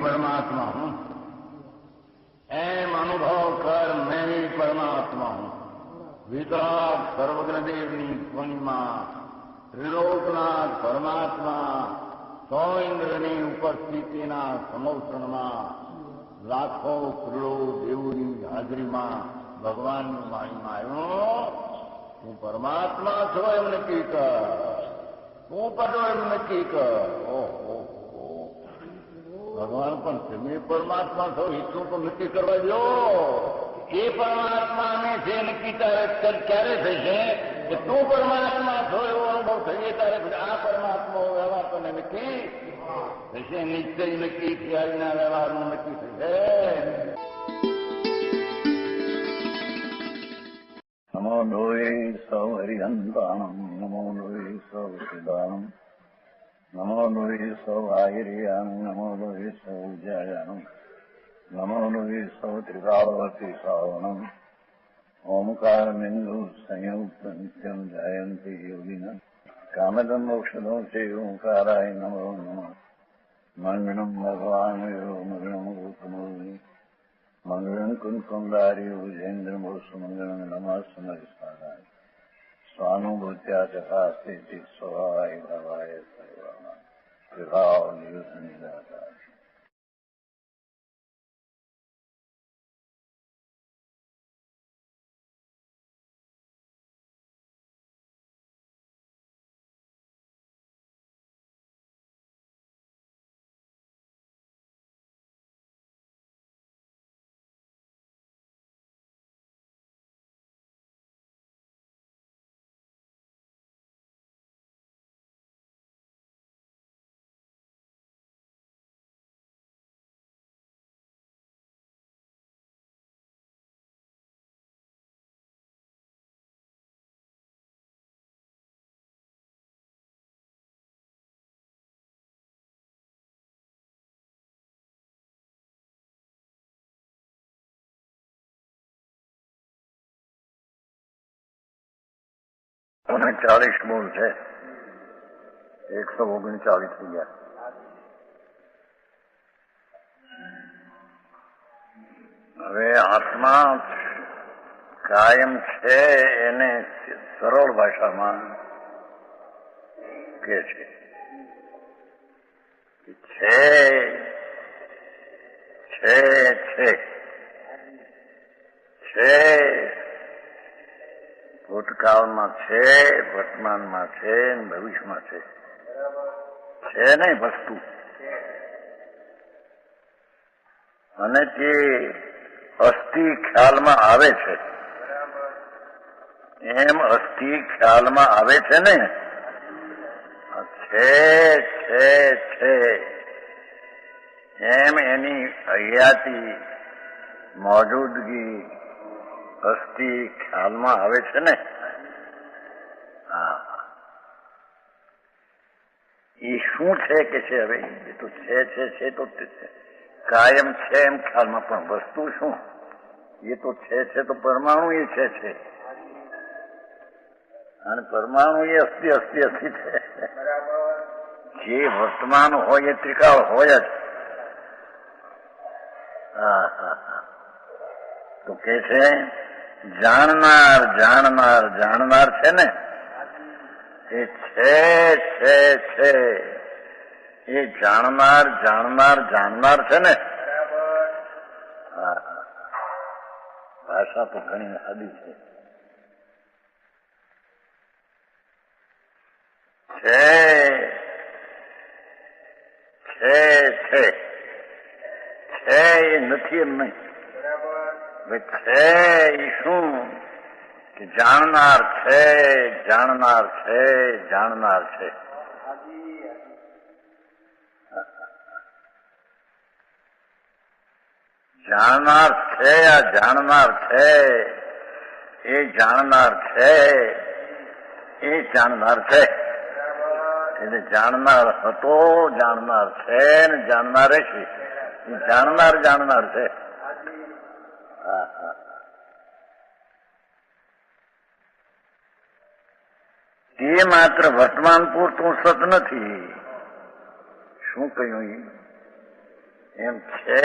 परमात्मा हूं, एम अनुभव कर मैं भी परमात्मा हूं। वितराग सर्वज्ञ देवनी ध्वनिमा त्रिलोकनाथ परमात्मा सौ इंद्રની ઉપસ્થિતિના સમૌષણમાં લાખો કરોડો દેવોની હાજરીમાં ભગવાનની વાણીમાં આવ્યો, તું પરમાત્મા છો એમ નક્કી કર, તું પટો એમ નક્કી કર. ઓહો, ભગવાન પણ તમે પરમાત્મા છો એટલું તો નક્કી કરવા દો. એ પરમાત્માને છે નક્કી ક્યારે થશે કે તું પરમાત્મા છો એવો અનુભવ થઈએ ત્યારે આ પરમાત્મા વ્યવહાર તને નક્કી થશે. નિશ્ચય નક્કી થયાના વ્યવહારનું નક્કી થશે. નમો લોહી સૌ હરિહંતાણમ, નમો લોહી સૌ સિદાનમ, નમો લોહી સૌ આહિર્યાન, નમો લોહી સૌ જયાનમ, નમો લોહી સૌ ત્રિકાળવતી સાવનમ. ઓમકાર બિંદુ સંયુક્ત નિત્યમ જયંતી યોગિના કામદમ મોક્ષદો છે ઓંકારાય નમો નમઃ. મંગળમ ભગવાન મંગળમ ગોતમોહિ મંગળમ કુંકુમધારી ભુજેન્દ્ર મોક્ષ મંગળમ નમઃ સમરિસારાય સ્વાનુભૂત્યા ચકાસ્તે સ્વભાવાય ભવાય સર્વાના વિભાવ નિયુત નિરાકાર. અને 40 બોલ છે, 139 થઈ ગયા. હવે આત્મા કાયમ છે એને સરળ ભાષામાં કે છે ભૂતકાળમાં છે, વર્તમાનમાં છે, ભવિષ્યમાં છે. છે નહીં વસ્તુ. અને તે અસ્થિ ખ્યાલમાં આવે છે, એમ અસ્થિ ખ્યાલમાં આવે છે ને. છે એમ એની હયાતી મોજૂદગી અસ્થિ ખ્યાલમાં આવે છે ને. હા, એ શું છે કે છે? હવે એ તો છે તો કાયમ છે એમ ખ્યાલમાં, પણ વસ્તુ શું? એ તો છે તો પરમાણુ એ છે. અને પરમાણુ એ અસ્થિ છે. જે વર્તમાન હોય એ ત્રિકાળ હોય જ. તો કે છે જાણનાર છે ને, એ છે એ જાણનાર છે ને. ભાષા તો ઘણી સાદી છે. છે એ નથી એમ નહીં. છે એ શું કે જાણનાર છે. જાણનાર છે આ જાણનાર છે. એ જાણનાર છે. એટલે જાણનાર હતો, જાણનાર છે ને જાણનારે છે. જાણનાર છે. તે માત્ર વર્તમાન પૂરતું સત નથી. શું કહ્યું? એમ છે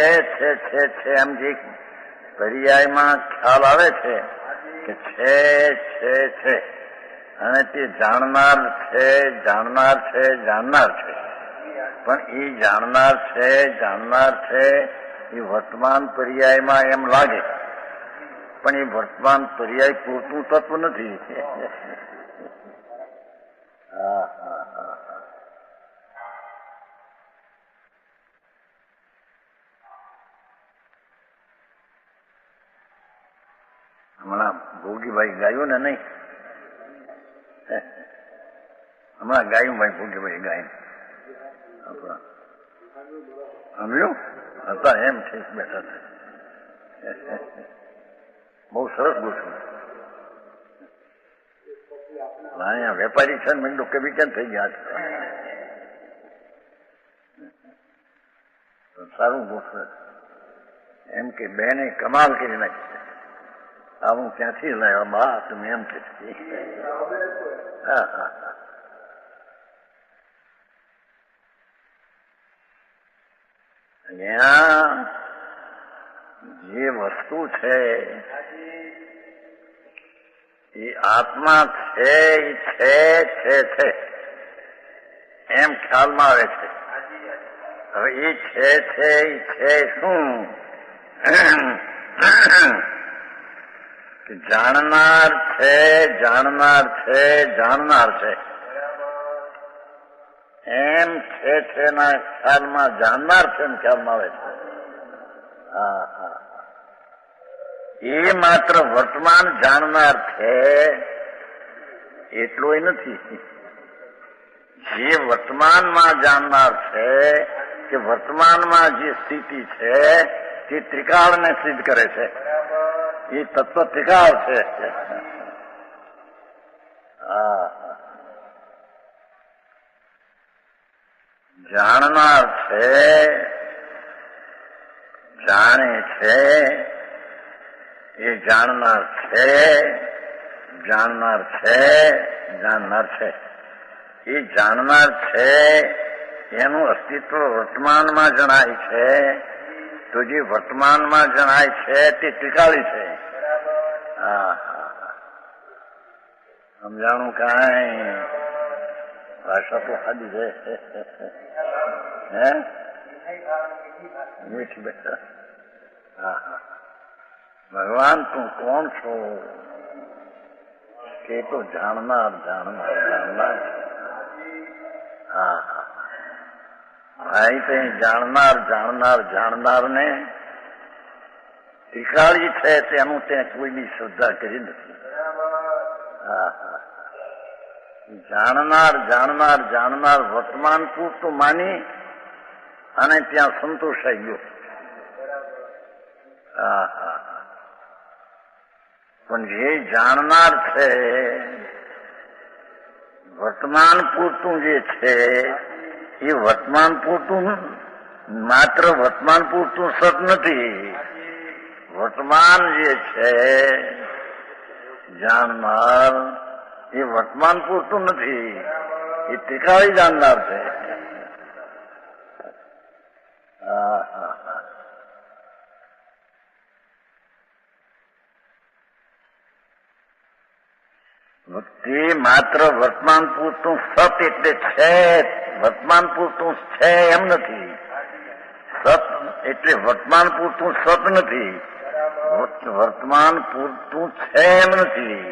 એમ જે પર્યાયમાં ખ્યાલ આવે છે કે છે અને તે જાણનાર છે પણ એ જાણનાર છે એ વર્તમાન પર્યાયમાં એમ લાગે પણ એ વર્તમાન પર્યાય પૂરતું તત્વ નથી. હમણાં ભોગીભાઈ ગાયું ને નહીં, હમણાં ગાયું ભાઈ ભોગીભાઈ ગાય આપણા સમજ્યું હતા એમ ઠીક બેઠા છે. બહુ સરસ ગોઠવું. અહીંયા વેપારી છે ને મેં તો કવિ કેમ થઈ ગયા છે. સારું ગોઠવે એમ કે બેને કમાલ કરી નાખી. આવું ક્યાંથી લાવ્યા બા તમે એમ કે અહીંયા જે વસ્તુ છે એ આત્મા છે એમ ખ્યાલમાં આવે છે. હવે એ છે શું કે જાણનાર છે એમ છે ના ખ્યાલમાં જાણનાર છે એમ ખ્યાલમાં આવે છે. એ માત્ર વર્તમાન જાણનાર છે એટલું નથી. જે વર્તમાનમાં જાણનાર છે કે વર્તમાનમાં જે સ્થિતિ છે તે ત્રિકાળને સિદ્ધ કરે છે. એ તત્વ ત્રિકાળ છે. જાણનાર છે, જાણે છે, એ જાણનાર છે. એ જાણનાર છે એનું અસ્તિત્વ વર્તમાનમાં જણાય છે. તો જે વર્તમાનમાં જણાય છે તે ત્રિકાળી છે. સમજાણું કાંઈ ભાષા તો સાદી છે. હે મીઠી બેઠા. ભગવાન તું કોણ છો કે તો જાણનાર. ભાઈ તે જાણનાર ને ત્રિકાળી છે તેનું તે કોઈની શ્રદ્ધા કરી નથી. જાણનાર વર્તમાન પૂરતું માની અને ત્યાં સંતોષાઈ ગયો. પણ જે જાણનાર છે વર્તમાન પૂરતું જે છે એ વર્તમાન પૂરતું માત્ર વર્તમાન પૂરતું સત નથી. વર્તમાન જે છે જાણનાર એ વર્તમાન પૂરતું નથી. એ ત્રિકાળી જાણનાર છે. તે માત્ર વર્તમાન પૂરતું સત એટલે છે. વર્તમાન પૂરતું છે એમ નથી. સત એટલે વર્તમાન પૂરતું સત નથી. વર્તમાન પૂરતું છે એમ નથી.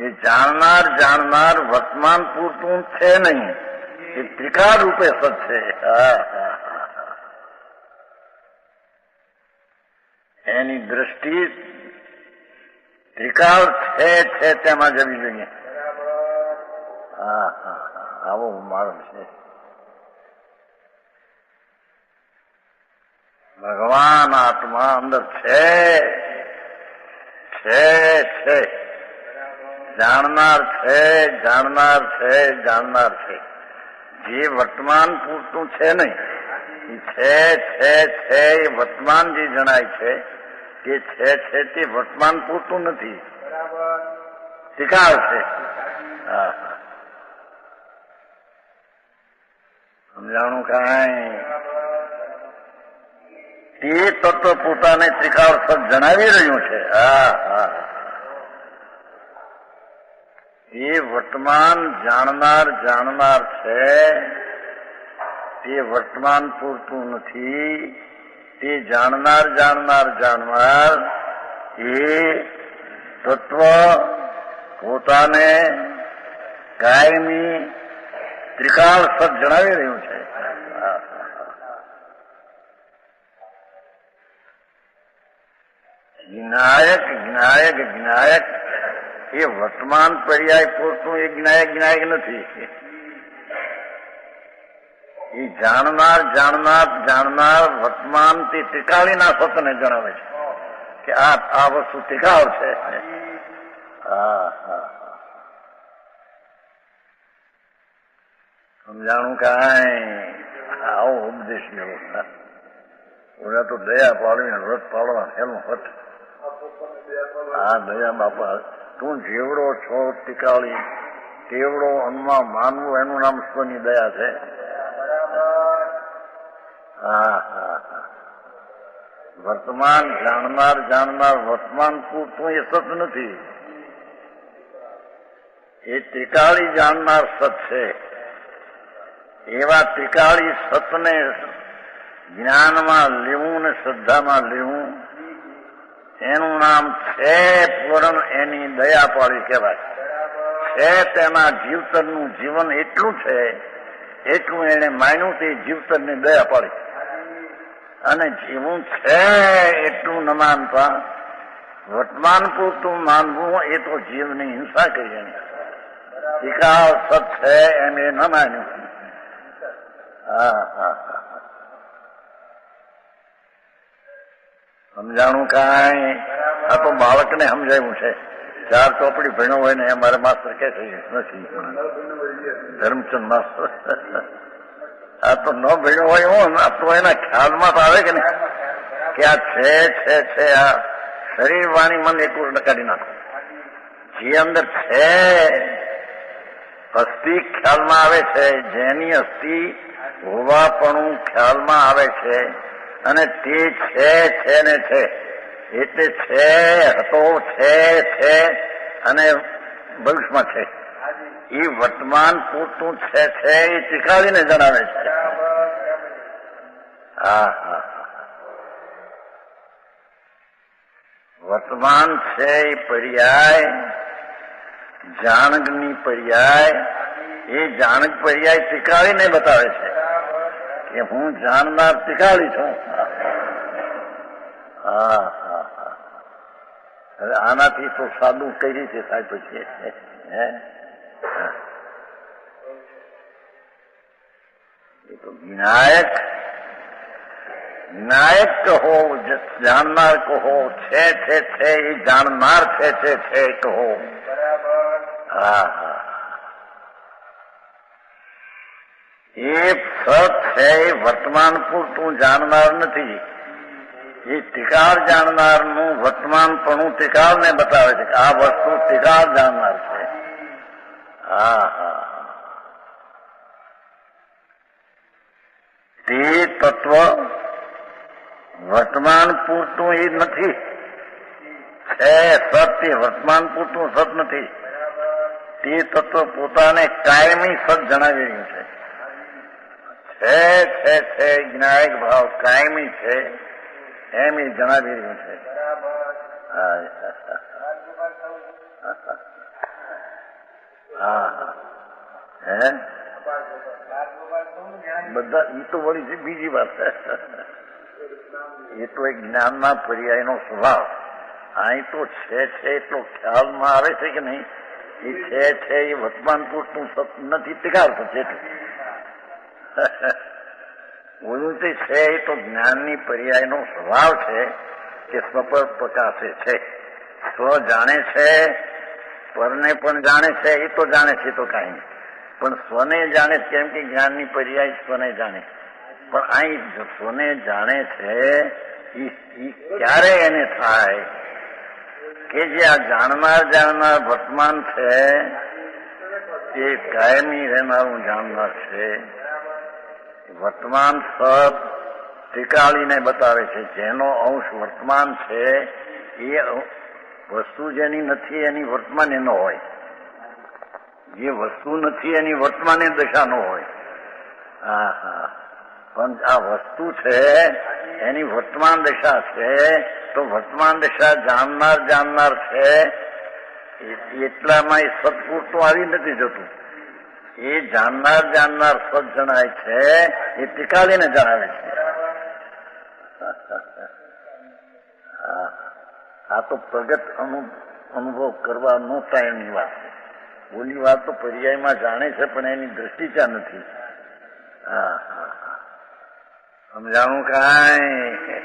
એ જાણનાર વર્તમાન પૂરતું છે નહીં. એ ત્રિકાળ રૂપે સત છે. એની દ્રષ્ટિ ત્રિકાળ છે તેમાં જવી જોઈએ. આવો માર્ગ છે. ભગવાન આત્મા અંદર છે. જાણનાર છે. જે વર્તમાન પૂરતું છે નહીં. એ છે એ વર્તમાન જે જણાય છે તે તે વર્તમાન પૂરતું નથી. ત્રિકાળ છે. સમજાણું કાંઈ? તે તત્વ પોતાને ત્રિકાળ સત જણાવી રહ્યું છે. હા હા, એ વર્તમાન જાણનાર છે. તે વર્તમાન પૂરતું નથી. તે જાણનાર એ તત્વ પોતાને કાયમી ત્રિકાળ સત જણાવી રહ્યું છે. જ્ઞાયક એ વર્તમાન પર્યાય પૂરતું એ જ્ઞાયક નથી. એ જાણનાર વર્તમાન તે ત્રિકાળીના સતને જણાવે છે કે આ વસ્તુ ત્રિકાળ છે. સમજાણું કાંઈ? આવો ઉપદેશ ગયો. ઓલા તો દયા પાડવીને વ્રત પાડવા એનું હત. હા, દયા બાપા, તું જેવડો છો ટીકાળી તેવડો અન્નમાં માનવું એનું નામ સ્વની દયા છે. હા હા, વર્તમાન જાણનાર વર્તમાન પૂરતું એ સત નથી. એ ત્રિકાળી જાણનાર સત છે. એવા ત્રિકાળી સતને જ્ઞાનમાં લેવું ને શ્રદ્ધામાં લેવું એનું નામ છે પૂરણ. એની દયા પાળી કહેવાય છે. તેના જીવતરનું જીવન એટલું છે, એટલું એને માન્યું તે જીવતરની દયા પાળી. અને જીવું છે એટલું ન માનતા વર્તમાન પૂરતું માનવું એ તો જીવની હિંસા કરી. એની ત્રિકાળ સત છે એમ એ ન માન્યું. હા હા, સમજાણું કાંઈ? આ તો બાળકને સમજાવ્યું છે. 4 ચોપડી ભણ્યો હોય ને અમારે માસ્ટર કે છે નથી, ધર્મચંદ માસ્ટર. આ તો ન ભણ્યો હોય હું તો એના ખ્યાલમાં તો આવે કે નહીં કે આ છે. આ શરીર વાણી મન એક કાઢી નાખો. જે અંદર છે અસ્થિ ખ્યાલમાં આવે છે. જેની અસ્થિ હોવાપણું ખ્યાલમાં આવે છે અને તે છે ને છે એટલે છે હતો છે અને ભવિષ્યમાં છે. એ વર્તમાન પૂરતું છે એ ત્રિકાળીને જણાવે છે. હા હા, વર્તમાન છે એ પર્યાય જાણકની પર્યાય. એ જાણક પર્યાય ત્રિકાળીને બતાવે છે કે હું જાણનાર ત્રિકાળી છું. હા હા હા, હવે આનાથી તો સાદું કઈ રીતે થાય પછી? એ તો જ્ઞાયક કહો, જાણનાર કહો, છે એ જાણનાર છે કહો. હા હા, એ સત છે એ વર્તમાન પૂરતું જાણનાર નથી. એ ત્રિકાળ જાણનારનું વર્તમાનપણું ત્રિકાળને બતાવે છે કે આ વસ્તુ ત્રિકાળ જાણનાર છે. હા હા, તે તત્વ વર્તમાન પૂરતું એ નથી. છે સત એ વર્તમાન પૂરતું સત નથી. તે તત્વ પોતાને કાયમી સત જણાવી રહ્યું છે. છે જ્ઞાયક ભાવ કાયમી છે એમ એ જણાવી રહ્યું છે. બધા એ તો વળી છે બીજી વાત. એ તો એક જ્ઞાનના પર્યાયનો સ્વભાવ. અહીં તો છે એટલો ખ્યાલમાં આવે છે કે નહીં. એ છે એ વર્તમાન પૂરતું સત નથી, ત્રિકાળ સત એટલું. ઓલું તે છે એ તો જ્ઞાનની પર્યાયનો સ્વભાવ છે કે સ્વપર પ્રકાશે છે. સ્વ જાણે છે, પરને પણ જાણે છે. એ તો જાણે છે તો કાંઈ નહીં, પણ સ્વને જાણે કેમ કે જ્ઞાનની પર્યાય સ્વને જાણે. પણ અહીં સ્વને જાણે છે એ ક્યારે એને થાય કે જે આ જાણનાર વર્તમાન છે એ કાયમી રહેનારું જાણનાર છે. વર્તમાન સત ત્રિકાળીને બતાવે છે. જેનો અંશ વર્તમાન છે એ વસ્તુ જેની નથી એની વર્તમાન એનો હોય. જે વસ્તુ નથી એની વર્તમાન દશા નો હોય. હા હા, પણ આ વસ્તુ છે એની વર્તમાન દશા છે, તો વર્તમાન દશા જાણનાર છે એટલામાં એ સત્પુર તો આવી નથી જતું. એ જાણનાર સત જણાય છે એ ત્રિકાળીને જણાવે છે. આ તો પ્રગટ અનુભવ કરવા નો ટાઈમની વાત છે. ઓલી વાત તો પર્યાયમાં જાણે છે પણ એની દ્રષ્ટિ ત્યાં નથી. હા હા હા, સમજાણું કાંઈ?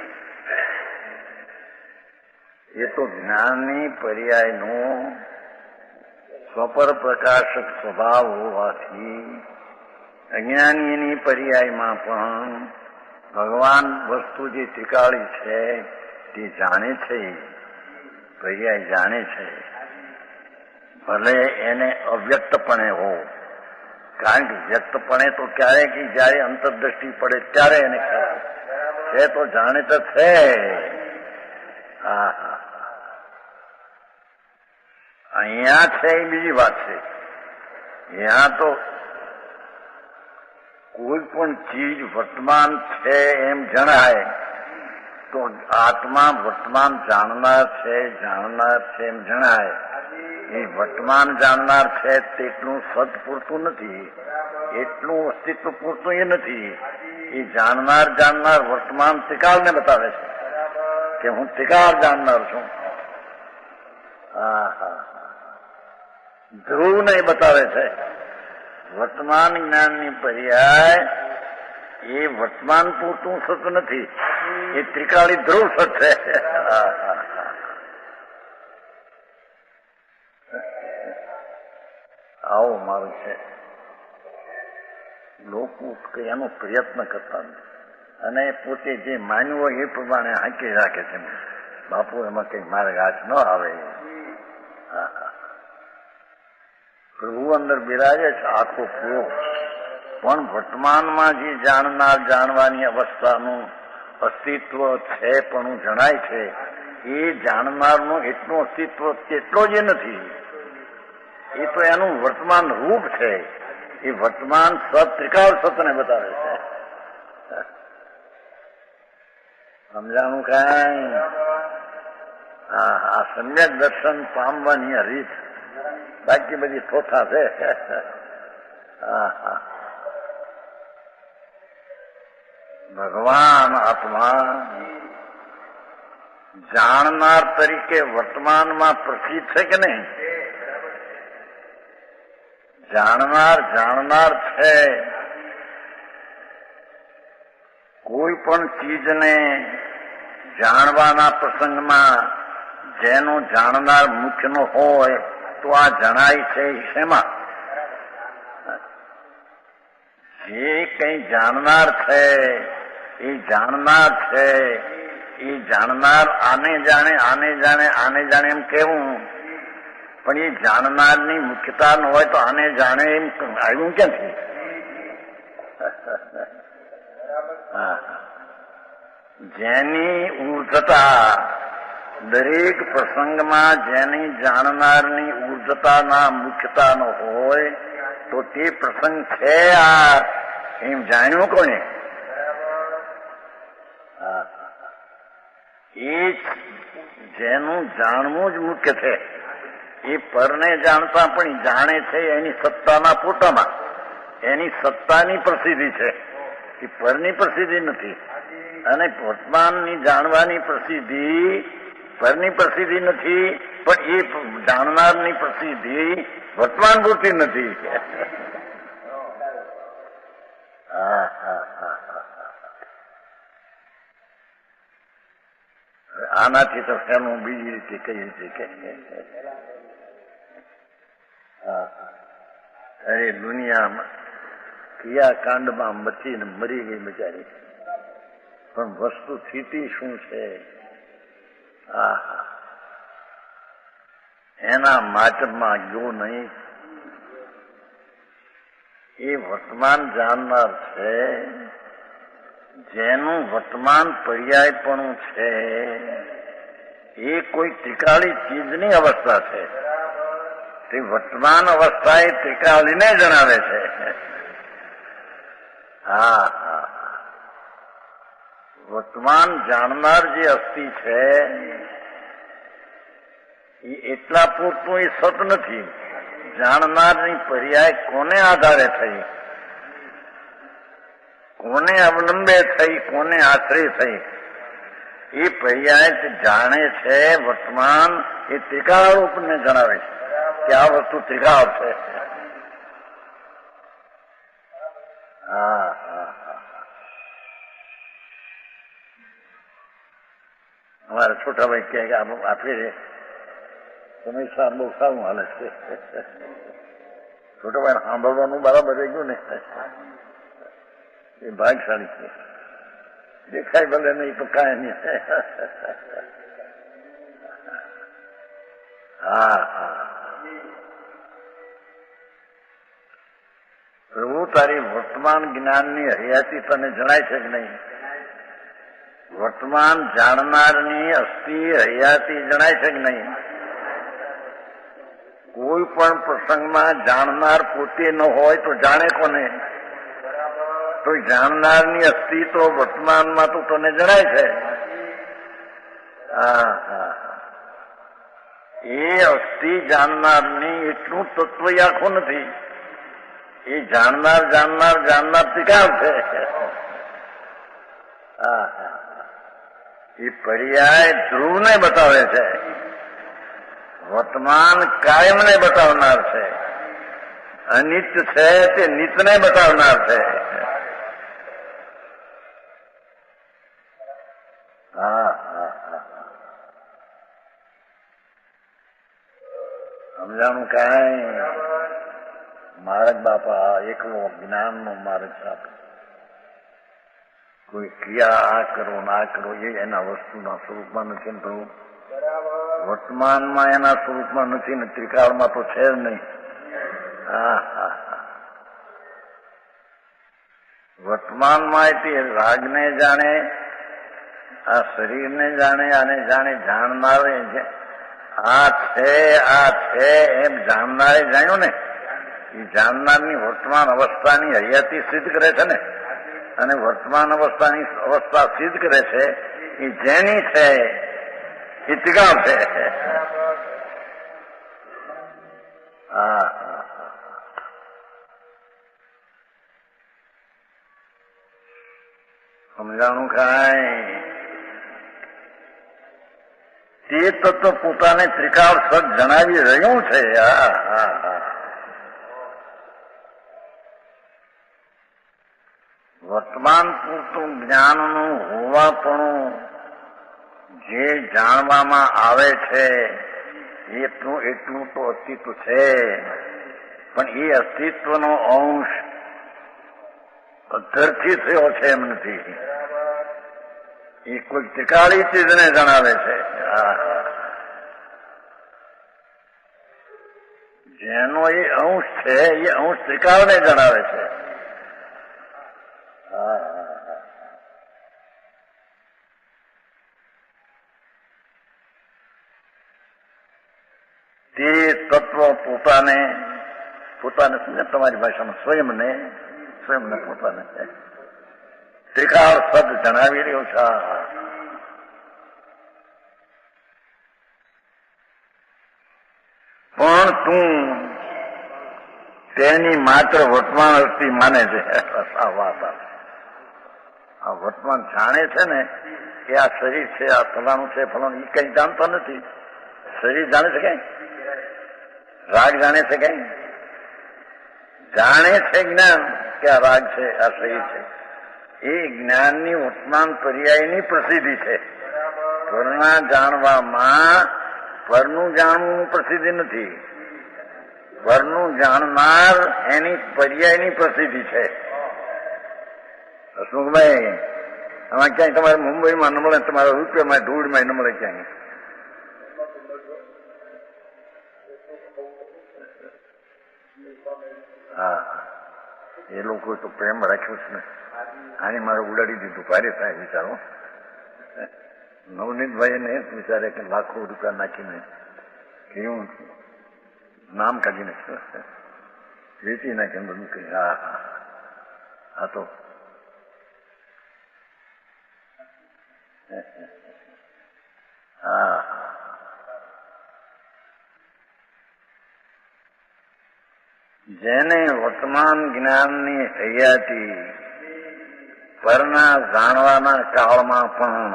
એ તો જ્ઞાનની પર્યાયનો સ્વપર પ્રકાશક સ્વભાવ હોવાથી અજ્ઞાનીની પર્યાયમાં પણ ભગવાન વસ્તુ જે ત્રિકાળી છે તે જાણે છે. પર્યાય જાણે છે, ભલે એને અવ્યક્તપણે હો. કારણ કે વ્યક્તપણે તો ક્યારે કે જયારે અંતરદ્રષ્ટિ પડે ત્યારે એને ખ્યાલ છે. તો જાણે તો છે. હા હા, અહીંયા છે એ બીજી વાત છે. यहाँ તો કોઈ પણ ચીજ વર્તમાન છે એમ જણાય તો આત્મા વર્તમાન જાણનાર છે એમ જણાય. એ વર્તમાન જાણનાર છે તેટલું સત પૂરતું નથી, એટલું અસ્તિત્વ પૂરતું એ નથી. એ જાણનાર વર્તમાન ત્રિકાળને બતાવે છે કે હું ત્રિકાળ જાણનાર છું. હા હા, ધ્રુવને બતાવે છે. વર્તમાન જ્ઞાનની પર્યાય એ વર્તમાન પૂરતું સત નથી, એ ત્રિકાળી ધ્રુવ સત છે. આવો મારું છે. લોકો એનો પ્રયત્ન કરતા નથી અને પોતે જે માન્યું હોય એ પ્રમાણે હાંકી રાખે છે. બાપુ એમાં કઈ મારે હાથ ન આવે. પ્રભુ અંદર બિરાજે છે આખો પૂરો, પણ વર્તમાનમાં જે જાણવાની અવસ્થાનું અસ્તિત્વ છે પણ જણાય છે એ જાણનારનું એટલું અસ્તિત્વ તેટલો જ નથી. એ તો એનું વર્તમાન રૂપ છે. એ વર્તમાન સત ત્રિકાળ સતને બતાવે છે. સમજાણું કાંઈ? આ સમ્યક દર્શન પામવાની રીત, બાકી બધી થોથા છે. ભગવાન આત્મા જાણનાર તરીકે વર્તમાનમાં પ્રસિદ્ધ છે કે નહીં? જાણનાર છે. કોઈ પણ ચીજને જાણવાના પ્રસંગમાં જેનો જાણનાર મુખ્યનો હોય તો આ જણાય છે શેમાં? જે કઈ જાણનાર છે એ જાણનાર આને જાણે એમ કેવું, પણ એ જાણનારની મુખ્યતા ન હોય તો આને જાણે એમ આવ્યું ક્યાંથી? જેની ઉર્ધતા દરેક પ્રસંગમાં જેની જાણનારની ઉર્ધતાના મુખ્યતાનો હોય તો તે પ્રસંગ છે આ એમ જાણ્યું કોને? એ જેનું જાણવું જ મુખ્ય છે. એ પરને જાણતા પણ જાણે છે એની સત્તાના પોતામાં. એની સત્તાની પ્રસિદ્ધિ છે, એ પરની પ્રસિદ્ધિ નથી. અને વર્તમાનની જાણવાની પ્રસિદ્ધિ પરની પ્રસિદ્ધિ નથી, પણ એ જાણનારની પ્રસિદ્ધિ વર્તમાન પૂરતી નથી. આનાથી તો એનું બીજી રીતે કઈ રીતે કે અરે દુનિયામાં ક્રિયાકાંડમાં મચીને મરી ગઈ બચારી, પણ વસ્તુ સ્થિતિ શું છે? એના માચમાં ગયો નહીં. એ વર્તમાન જાણનાર છે, જેનું વર્તમાન પર્યાયપણું છે એ કોઈ ત્રિકાળી ચીજની અવસ્થા છે. તે વર્તમાન અવસ્થા એ ત્રિકાળીને જણાવે છે. હા હા, વર્તમાન જાણનાર જે અસ્થિ છે એ એટલા પૂરતું એ સત નથી. જાણનારની પર્યાય કોને આધારે થઈ, કોને અવલંબે થઈ, કોને આશ્રય થઈ, એ પર્યાય જાણે છે વર્તમાન એ ત્રિકાળ રૂપને જણાવે છે કે આ વસ્તુ ત્રિકાળ છે. હા હા હા, અમારા છોટાભાઈ કહે કે આપે તમે બહુ સારું હાલે છે. છોટાભાઈ સાંભળવાનું બરાબર રહી ગયું ને, એ ભાગશાળી છે. દેખાય ભલે નહીં તો કાંઈ નહીં. હા હા, પ્રભુ તારી વર્તમાન જ્ઞાનની હયાતી તને જણાય છે કે નહીં? વર્તમાન જાણનારની અસ્થિ હયાતી જણાય છે કે નહીં? કોઈ પણ પ્રસંગમાં જાણનાર પોતે ન હોય તો જાણે કોને? તો જાણનારની અસ્થિ તો વર્તમાનમાં તો તને જણાય છે. હા હા, એ અસ્થિ જાણનારની એટલું તત્વ આખું નથી. એ જાણનાર જાણનાર જાણનાર ત્રિકાળ છે. હા હા, એ પર્યાય ધ્રુવને બતાવે છે, વર્તમાન કાયમને બતાવનાર છે, અનિત્ય છે તે નિત્યને બતાવનાર છે. હા હા હા, સમજાણું કાંઈ? માર્ગ બાપા એકલો જ્ઞાનનો માર્ગ આપે. કોઈ ક્રિયા આ કરો ના કરો એ એના વસ્તુના સ્વરૂપમાં નથી ને પ્રભુ, વર્તમાનમાં એના સ્વરૂપમાં નથી ને ત્રિકાળમાં તો છે જ નહીં. હા હા હા, વર્તમાનમાં તે રાગને જાણે, આ શરીરને જાણે, આને જાણે, જાણનારે આ છે એમ જાણનારે જાણ્યું ને, એ જાણનારની વર્તમાન અવસ્થાની હયાતી સિદ્ધ કરે છે ને, અને વર્તમાન અવસ્થાની અવસ્થા સિદ્ધ કરે છે એ જેની છે એ ત્રિકાળ છે. હા હા, સમજાણું કાંઈ? તે તત્વ પોતાને ત્રિકાળ સત જણાવી રહ્યું છે. હા હા હા, વર્તમાન પૂરતું જ્ઞાનનું હોવાપણું જે જાણવામાં આવે છે એટલું તો અસ્તિત્વ છે, પણ એ અસ્તિત્વનો અંશ અધરથી થયો છે એમ નથી. એ કોઈ ત્રિકાળી ચીજને જણાવે છે. જેનો એ અંશ છે એ અંશ ત્રિકાળને જણાવે છે. તે તત્વ પોતાને સમજે, તમારી ભાષામાં સ્વયંને પોતાને ત્રિકાળ સદ જણાવી રહ્યો છે. પણ તું તેની માત્ર વર્તમાન અસ્થિ માને છે. આ વાત આ વર્તમાન જાણે છે ને કે આ શરીર છે, આ ફલાણું છે, ફલાણું, એ કઈ જાણતા નથી. શરીર જાણે છે કઈ? રાગ જાણે છે કઈ? જાણે છે જ્ઞાન કે આ રાગ છે, આ શરીર છે. એ જ્ઞાનની વર્તમાન પર્યાયની પ્રસિદ્ધિ છે. પરના જાણવામાં પરનું જાણવું પ્રસિદ્ધિ નથી. પરનું જાણનાર એની પર્યાયની પ્રસિદ્ધિ છે. હસમુખભાઈ, આમાં ક્યાંય તમારે મુંબઈમાં ન મળે, તમારા રૂપિયામાં ધૂળમાં ન મળે ક્યાંય. હા, એ લોકો તો પ્રેમ રાખ્યો છે ને. આને મારે ઉડાડી દીધું, ભારે થાય વિચારો. નવનીતભાઈ ને વિચારે કે લાખો રૂપિયા નાખીને કેવું નામ કાઢીને વેચી નાખે બધું કે હા હા હા તો હા જેને વર્તમાન જ્ઞાનની હૈયાથી પરના જાણવાના કાળમાં પણ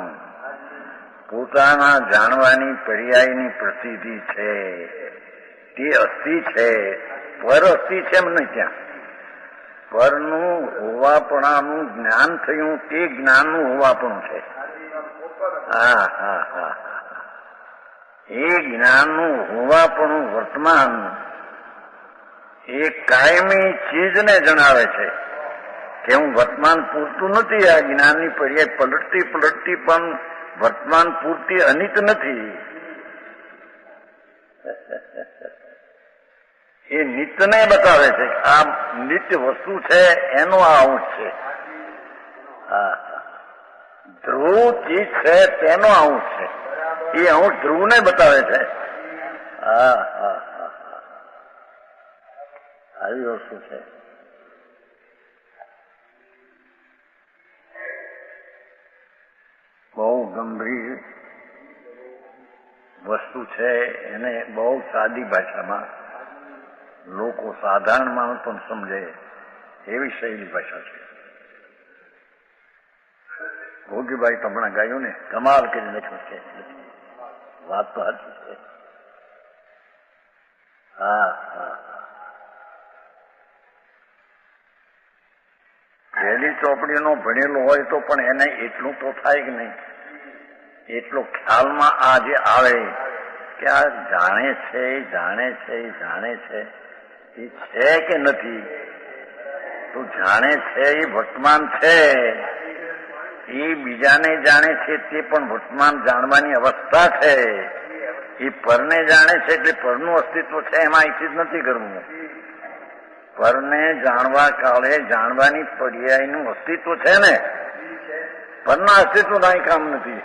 પોતાના જાણવાની પર્યાયની પ્રસિદ્ધિ છે, તે અસ્થિ છે. પર અસ્થિ છે એમ નહીં, ત્યાં પરનું હોવાપણાનું જ્ઞાન થયું તે જ્ઞાનનું હોવાપણું છે. હા હા હા એ જ્ઞાનનું હોવાપણું વર્તમાન એ કાયમી ચીજને જણાવે છે કે હું વર્તમાન પૂરતું નથી. આ જ્ઞાનની પર્યાય પલટતી પલટતી પણ વર્તમાન પૂરતી અનિત નથી. એ નિત્યને બતાવે છે. આ નિત્ય વસ્તુ છે એનો આ અંશ છે. હા ધ્રુવ ચીજ છે તેનો અંશ છે. એ અંશ ધ્રુવને બતાવે છે. હા હા હા આવી વસ્તુ છે. બહુ ગંભીર વસ્તુ છે. એને બહુ સાદી ભાષામાં લોકો સાધારણ માણસ પણ સમજે એવી શૈલી ભાષા છે. ભોગીભાઈ તમને ગાયું ને કમાલ કરી લખ્યું છે. વાત તો સાચી છે. હા હા પહેલી ચોપડીનો ભણેલો હોય તો પણ એને એટલું તો થાય કે નહીં, એટલો ખ્યાલમાં આ જે આવે કે આ જાણે છે જાણે છે જાણે છે એ છે કે નથી. તો જાણે છે એ વર્તમાન છે, એ બીજાને જાણે છે તે પણ વર્તમાન જાણવાની અવસ્થા છે. એ પરને જાણે છે એટલે પરનું અસ્તિત્વ છે, એમાં અહીંથી જ નથી કરવું. પરને જાણવા કાળે જાણવાની પર્યાયનું અસ્તિત્વ છે ને, પરના અસ્તિત્વ કઈ કામ નથી.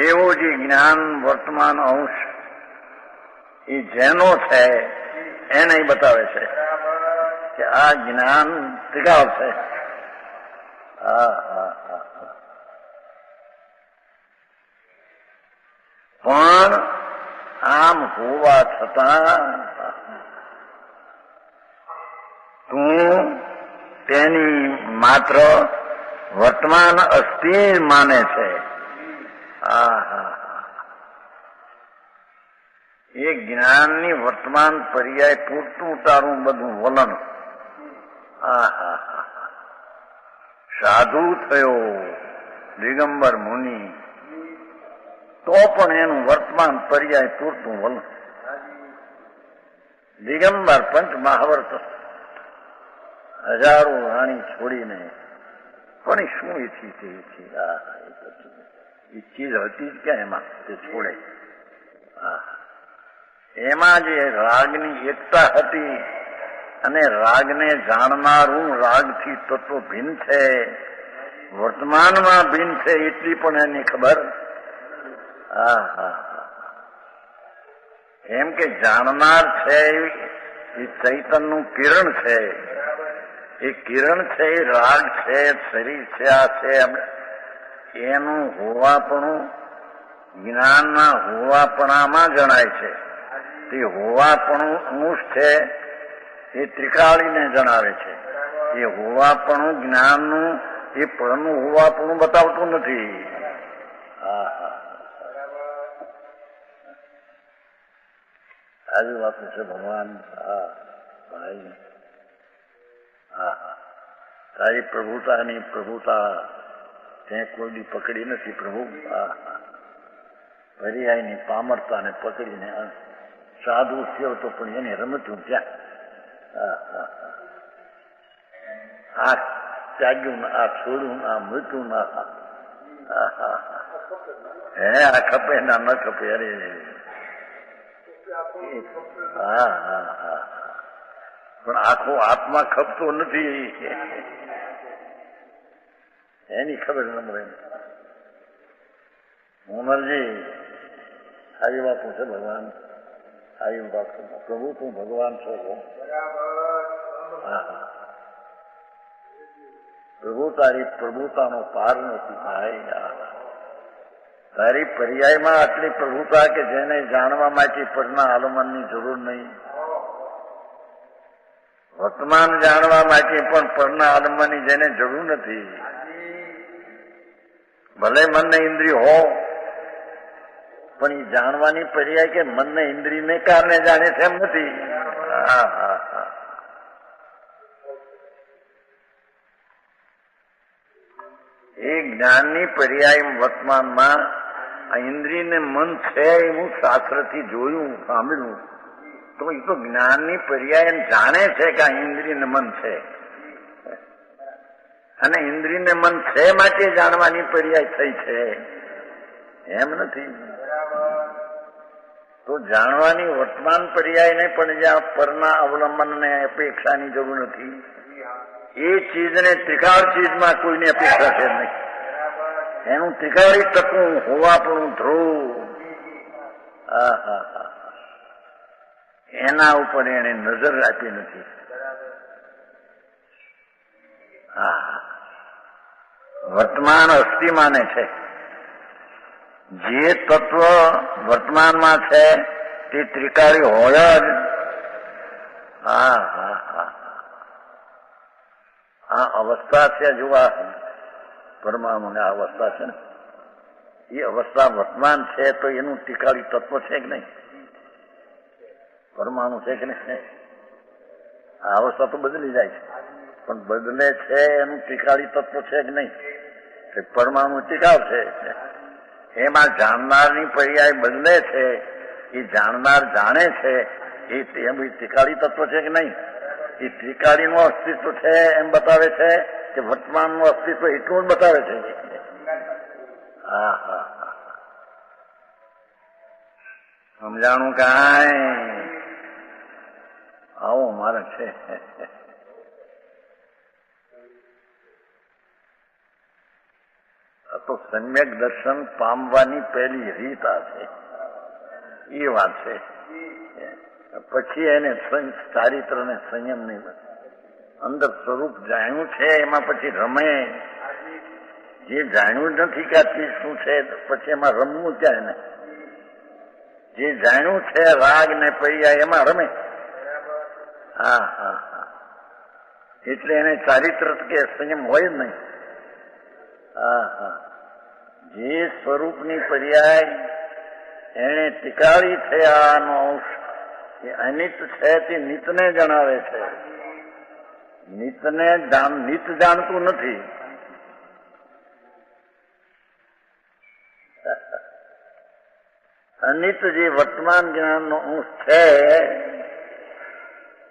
એવો જે જ્ઞાન વર્તમાન અંશ એ જેનો છે એને બતાવે છે કે આ જ્ઞાન ત્રિકાળ છે. પણ આમ હોવા છતાં તું તેની માત્ર વર્તમાન અસ્થિ માને છે. એ જ્ઞાનની વર્તમાન પર્યાય પૂરતું તારું બધું વલણ. સાધુ થયો દિગંબર મુનિ તો પણ એનું વર્તમાન પર્યાય પૂરતું વલણ. દિગંબર પંચ મહાવર્ત હજારો રાણી છોડીને પણ શું ઈચ્છી છે? એ ચીજ હતી જ ક્યાં એમાં તે છોડે? એમાં જે રાગની એકતા હતી અને રાગને જાણનારું રાગથી તત્વ ભિન્ન છે, વર્તમાનમાં ભિન્ન છે એટલી પણ એની ખબર. એમ કે જાણનાર છે એ ચૈતનનું કિરણ છે. એ કિરણ છે એ રાગ છે, શરીર છે, આ છે. એનું હોવાપણું જ્ઞાનના હોવાપણામાં જણાય છે. તે હોવાપણું અંશ છે એ ત્રિકાળીને જણાવે છે. એ હોવાપણું જ્ઞાનનું એ પરનું હોવાપણું બતાવતું નથી. આવી વાત છે ભગવાન. ભાઈ તારી પ્રભુતાની પ્રભુતા તે કોઈ દી પકડી નથી પ્રભુ. પર્યાયની પામરતાને પકડીને સાધુ થયો તો પણ એને રમતું ત્યાં. આ ત્યાગ્યું આ છોડું આ મૃત્યુ ના હે આ ખપે ના ન ખપે. અરે પણ આખો આત્મા ખપતો નથી એની ખબર ન મળે. ઉમરજી આવી બાપુ છે ભગવાન, આવી બાપુ પ્રભુ તું ભગવાન છો. હા પ્રભુ તારી પ્રભુતાનો પાર નથી થાય. તારી પર્યાયમાં આટલી પ્રભુતા કે જેને જાણવા માટે પરના આલમનની જરૂર નહીં. વર્તમાન જાણવા માટે પણ પરના આલમનની જેને જરૂર નથી. ભલે મનને ઇન્દ્રિય હો પણ એ જાણવાની પર્યાય કે મનને ઇન્દ્રિયને કારણે જાણે છે એમ નથી. હા હા હા એ જ્ઞાનની પર્યાય વર્તમાનમાં આ ઇન્દ્રિયને મન છે હું શાસ્ત્રથી જોયું સાંભળ્યું તો એ તો જ્ઞાનની પર્યાય જાણે છે કે આ ઇન્દ્રિયને મન છે અને ઇન્દ્રિયને મન છે માટે જાણવાની પર્યાય થઈ છે એમ નથી. તો જાણવાની વર્તમાન પર્યાયને પણ જ્યાં પરના અવલંબનને અપેક્ષાની જરૂર નથી. એ ચીજને ત્રિકાળ ચીજમાં કોઈની અપેક્ષા છે નહીં. એનું ત્રિકાળી તત્વ હોવાપણું ધ્રુવ એના ઉપર એને નજર આપી નથી. હા વર્તમાન અસ્થિ માને છે. જે તત્વ વર્તમાનમાં છે તે ત્રિકાળી હોય જ. હા હા હા આ અવસ્થા છે. જોવા પરમાણુને આ અવસ્થા છે ને એ અવસ્થા વર્તમાન છે તો એનું ત્રિકાળી તત્વ છે કે નહીં? પરમાણુ છે કે નહીં? આ અવસ્થા તો બદલી જાય છે પણ બદલે છે એનું ત્રિકાળી તત્વ છે કે નહીં? પરમાણુ ત્રિકાળ છે. એમાં જાણનારની પર્યાય બદલે છે. એ જાણનાર જાણે છે એ ત્રિકાળી તત્વ છે કે નહીં? એ ત્રિકાળીનું અસ્તિત્વ છે એમ બતાવે છે કે વર્તમાનનું અસ્તિત્વ એટલું જ બતાવે છે. હા હા હા સમજાણું કાંઈ આવો મારે છે. તો સમ્યક દર્શન પામવાની પહેલી રીત આ છે. એ વાત છે. પછી એને ચારિત્ર ને સંયમ નહીં. અંદર સ્વરૂપ જાણ્યું છે એમાં પછી રમે. જે જાણ્યું નથી કે આ ચીજ શું છે પછી એમાં રમવું ક્યાં ને? જે જાણ્યું છે રાગ ને પર્યાય એમાં રમે. હા હા હા એટલે એને ચારિત્ર કે સંયમ હોય જ નહીં. હા હા જે સ્વરૂપની પર્યાય એને ટીકાળી થયાનો અંશ એ અનિત છે તે નિતને જણાવે છે. નિતને નિત જાણતું નથી. અનિત જે વર્તમાન જ્ઞાનનો અંશ છે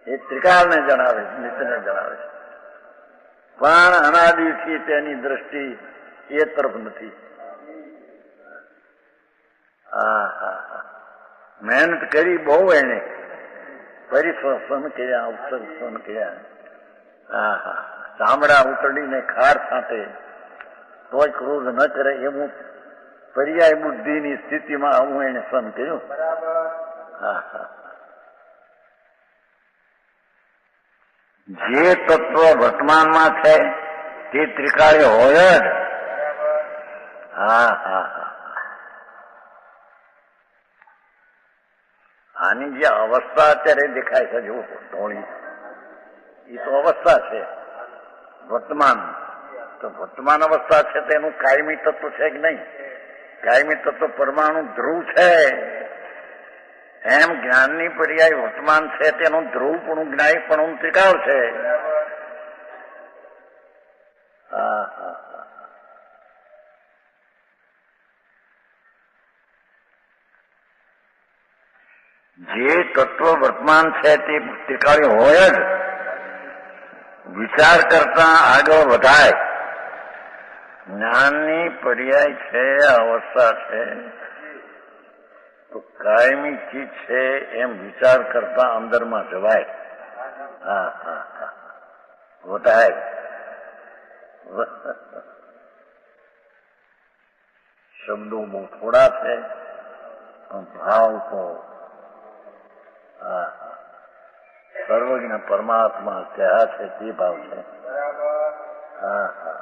એ ત્રિકાળને જણાવે છે, નિતને જણાવે છે. પણ અનાદિથી તેની દ્રષ્ટિ એ તરફ નથી. હા હા હા મહેનત કરી બહુ એને પરિશ્રમ કર્યા, ઉત્સર્જન કર્યા. હા હા ચામડા ઉતરડીને ખાર છાંટે તોય ક્રોધ ન કરે એવું પર્યાય બુદ્ધિની સ્થિતિમાં આવું એને સહન કર્યું. હા હા જે તત્વ વર્તમાનમાં છે તે ત્રિકાળી હોય જ. હા હા હા આની જે અવસ્થા અત્યારે દેખાય છે જો ધોળી એ તો અવસ્થા છે વર્તમાન. તો વર્તમાન અવસ્થા છે તેનું કાયમી તત્વ છે કે નહીં? કાયમી તત્વ પરમાણુ ધ્રુવ છે. એમ જ્ઞાનની પર્યાય વર્તમાન છે તેનું ધ્રુવપણું જ્ઞાયપણું ત્રિકાળ છે. હા હા જે તત્વ વર્તમાન છે તે ત્રિકાળી હોય જ. વિચાર કરતા આગળ વધાય. જ્ઞાનની પર્યાય છે અવસ્થા છે તો કાયમી ચીજ છે એમ વિચાર કરતા અંદરમાં જવાય. हाँ हाँ हाँ होता है। शब्दों में थोड़ा थे और भाव को સર્વજ્ઞ પરમાત્મા કયા છે તે ભાવ છે। હા હા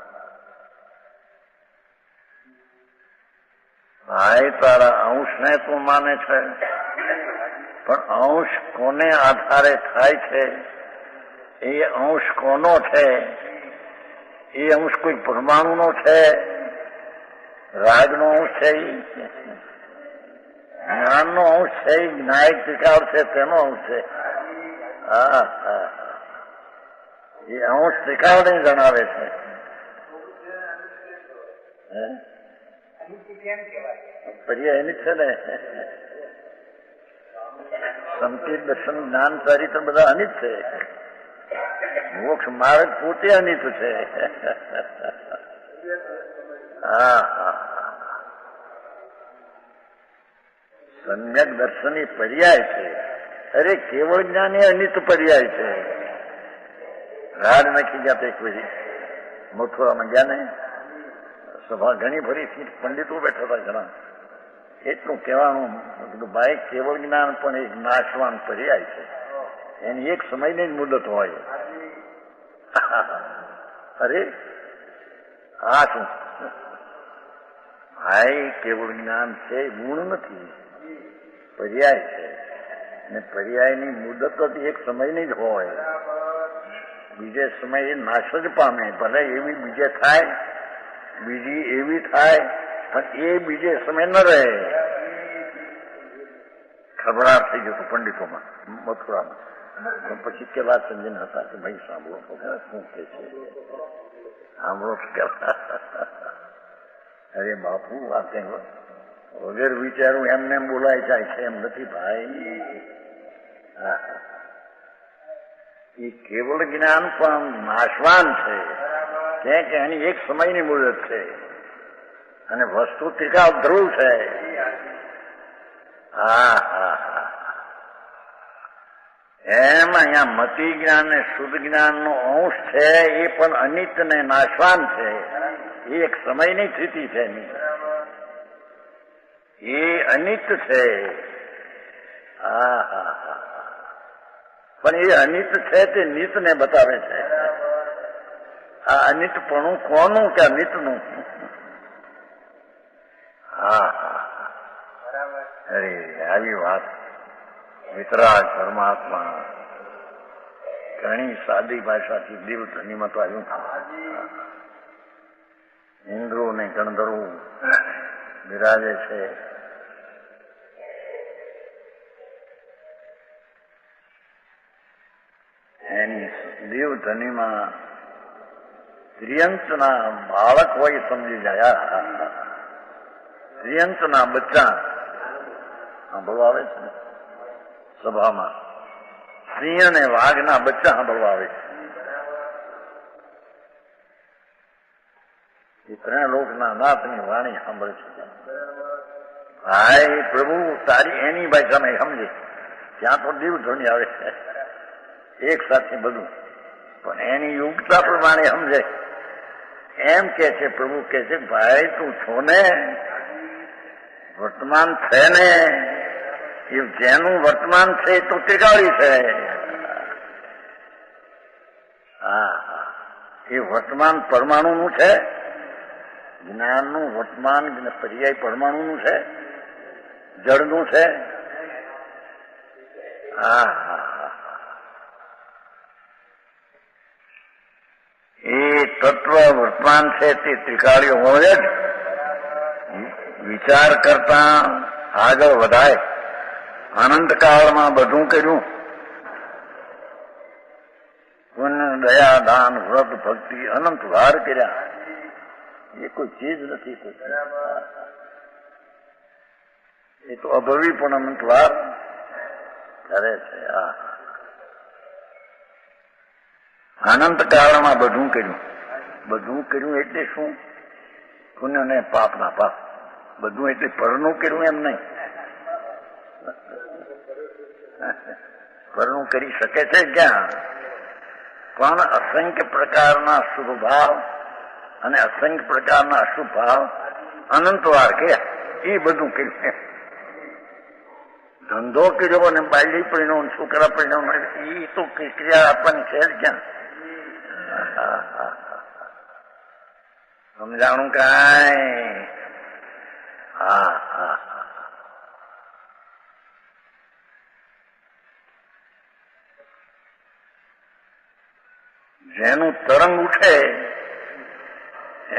ભાઈ તારા અંશને તું માને છે, પણ અંશ કોને આધારે થાય છે? એ અંશ કોનો છે? એ અંશ કોઈ પરમાણુનો છે? રાગનો અંશ છે? જ્ઞાનનો અંશ છે? જ્ઞાયક ત્રિકાળ છે તેનો અંશ છે? હા હા એ અંશ ત્રિકાળને જણાવે છે। પર્યાય એની છે ને, સંકેત દર્શન જ્ઞાન ચરિત્ર બધા અનિત છે। મોક્ષ માર્ગ પોતે અનિત છે। હા હા સમ્યક દર્શન એ પર્યાય છે। અરે કેવળ જ્ઞાન એ અનિત પર્યાય છે। રાડ નાખી ગયા એક પછી મથુરામાં ગયા ને, સભા ઘણી ભરી પંડિતો બેઠા હતા ઘણા, એટલું કહેવાનું ભાઈ કેવળ જ્ઞાન પણ એક નાશવાન પર્યાય છે, એની એક સમયની જ મુદત હોય। અરે આ શું ભાઈ, કેવળ જ્ઞાન છે ગુણ નથી, પર્યાય છે, ને પર્યાયની મુદત જ એક સમયની જ હોય, બીજે સમયે નાશ જ પામે। ભલે એવી બીજે થાય, બીજી એવી થાય, પણ એ બીજે સમય ન રહે। ખબરાટ થઈ જતું પંડિતોમાં મથુરામાં। પછી કેવા સંજન હતા કે ભાઈ સાંભળો શું કે છે, સાંભળો અરે બાપુ વાત વગર વિચારું એમને એમ બોલાય જાય છે એમ નથી ભાઈ। એ કેવળ જ્ઞાન પણ નાશવાન છે, કે એની એક સમયની મુદત છે, અને વસ્તુ ત્રિકાળ ધ્રુવ છે। હા હા હા એમ અહીંયા મતિ જ્ઞાન ને શુદ્ધ જ્ઞાન નો અંશ છે, એ પણ અનિત ને નાશવાન છે, એ એક સમયની સ્થિતિ છે એની, એ અનિત છે। હા હા હા પણ એ અનિત છે તે નિત ને બતાવે છે। આ અનિતપણું કોનું કે અનિતનું? હા હા અરે આવી વાત વિતરાગ પરમાત્મા ઘણી સાદી ભાષાથી દિલ ધનીમાં તો આવ્યું। ઇન્દ્રો ને ગણધર્વો બિરાજે છે, એની દેવધનીમાં ત્રિયંતના બાળક હોય સમજી જાય। ત્રિયંતના બચ્ચા સાંભળવા આવે છે સભામાં, સિંહ અને વાઘના બચ્ચા સાંભળવા આવે છે। એ ત્રણ લોકના નાથની વાણી સાંભળે છે। ભાઈ પ્રભુ તારી એની ભાષામાં સમજે, ત્યાં તો દેવધ્વનિ આવે છે એક સાથે બધું, પણ એની યોગ્યતા પ્રમાણે સમજે એમ કે છે। પ્રભુ કે છે ભાઈ તું છો ને, વર્તમાન છે ને, એ જેનું વર્તમાન છે તો ત્રિકાળી છે। હા એ વર્તમાન પરમાણુનું છે, જ્ઞાનનું વર્તમાન પર્યાય પરમાણુનું છે, જળનું છે। હા હા એ તત્વ વર્તમાન છે તે ત્રિકાળીઓ હોય જ, વિચાર કરતા આગળ વધાય। અનંતકાળમાં બધું કર્યું, પુણ્ય દયા દાન વ્રત ભક્તિ અનંત વાર કર્યા, એ કોઈ ચીજ નથી કોઈ, એ તો અભવી પણ અનંત વાર કરે છે। અનંત કાળમાં બધું કર્યું એટલે શું? પુણ્ય ને પાપ ના પાપ, બધું એટલે પરનું કર્યું એમ નહીં, પરનું કરી શકે છે ક્યાં? પણ અસંખ્ય પ્રકારના શુભ ભાવ અને અસંખ્ય પ્રકારના અશુભ ભાવ અનંતવાર કર્યા. એ બધું કર્યું. ધંધો કર્યો અને બાયડી પડ્યો, છોકરા પડ્યો, એ તો ક્રિયા આપવાની છે જ ક્યાં? સમજાણું કાંઈ? હા હા. જેનું તરંગ ઉઠે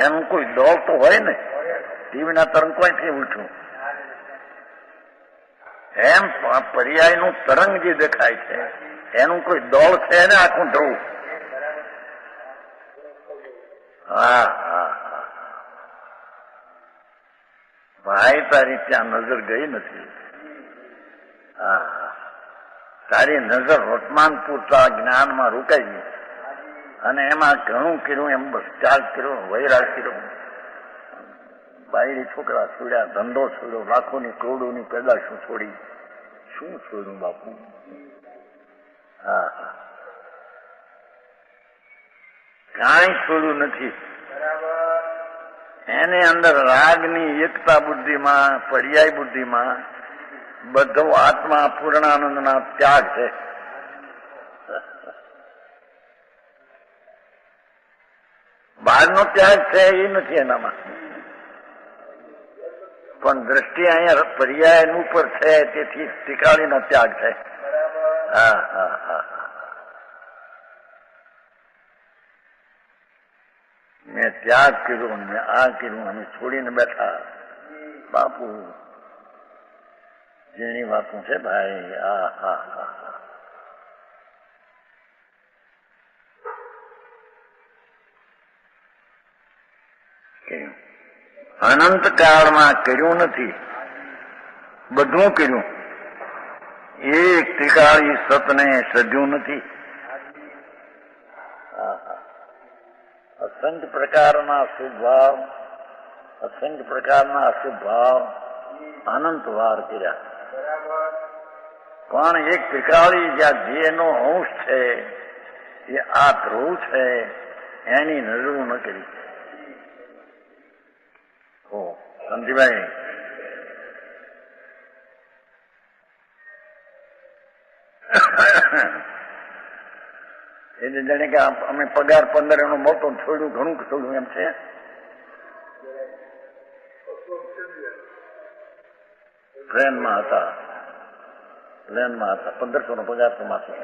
એનું કોઈ દોર તો હોય ને. ટીવીના તરંગ કોઈથી ઉઠ્યું? એમ પર્યાયનું તરંગ જે દેખાય છે એનું કોઈ દોડ છે ને આખું ધ્રુવ. હા હા હા. ભાઈ તારી ત્યાં નજર ગઈ નથી. હા, તારી નજર વર્તમાન પૂરતા જ્ઞાનમાં રોકાઈ ગઈ અને એમાં ઘણું કર્યું, એમ બસ ત્યાગ કર્યો, વૈરાગ કર્યો, બાયડી છોકરા છોડ્યા, ધંધો છોડ્યો, લાખોની કરોડોની પેદાશો છોડી. શું છોડ્યું બાપુ? હા હા, કાંઈ છોડ્યું નથી. એને અંદર રાગની એકતા બુદ્ધિમાં, પર્યાય બુદ્ધિમાં બધો આત્મા પૂર્ણાનંદના ત્યાગ છે. બહારનો ત્યાગ છે એ નથી એનામાં, પણ દ્રષ્ટિ અહીંયા પર્યાય ઉપર છે, તેથી ટીકાળીનો ત્યાગ છે. હા હા હા. મેં ત્યાગ કર્યો, મેં આ કર્યું, અમે છોડીને બેઠા. બાપુ જેની વાતું છે ભાઈ. હા હા હા. અનંત કાળમાં કર્યું નથી, બધું કર્યું. એક ત્રિકાળી સતને સધ્યું નથી. અસંખ્ય પ્રકારના શુભ ભાવ, અસંખ્ય પ્રકારના અશુભ ભાવ અનંત વાર કર્યા. પણ એક ત્રિકાળી જ્યાં જેનો અંશ છે એ આ ધ્રુવ છે, એની નજર ન કરી. સમજીભાઈ, એટલે જાણે કે અમે પગાર 15 એનો મોટો છોડ્યું, ઘણું છોડ્યું એમ છે. પ્લેનમાં હતા 1500 નો પગાર તો માથું.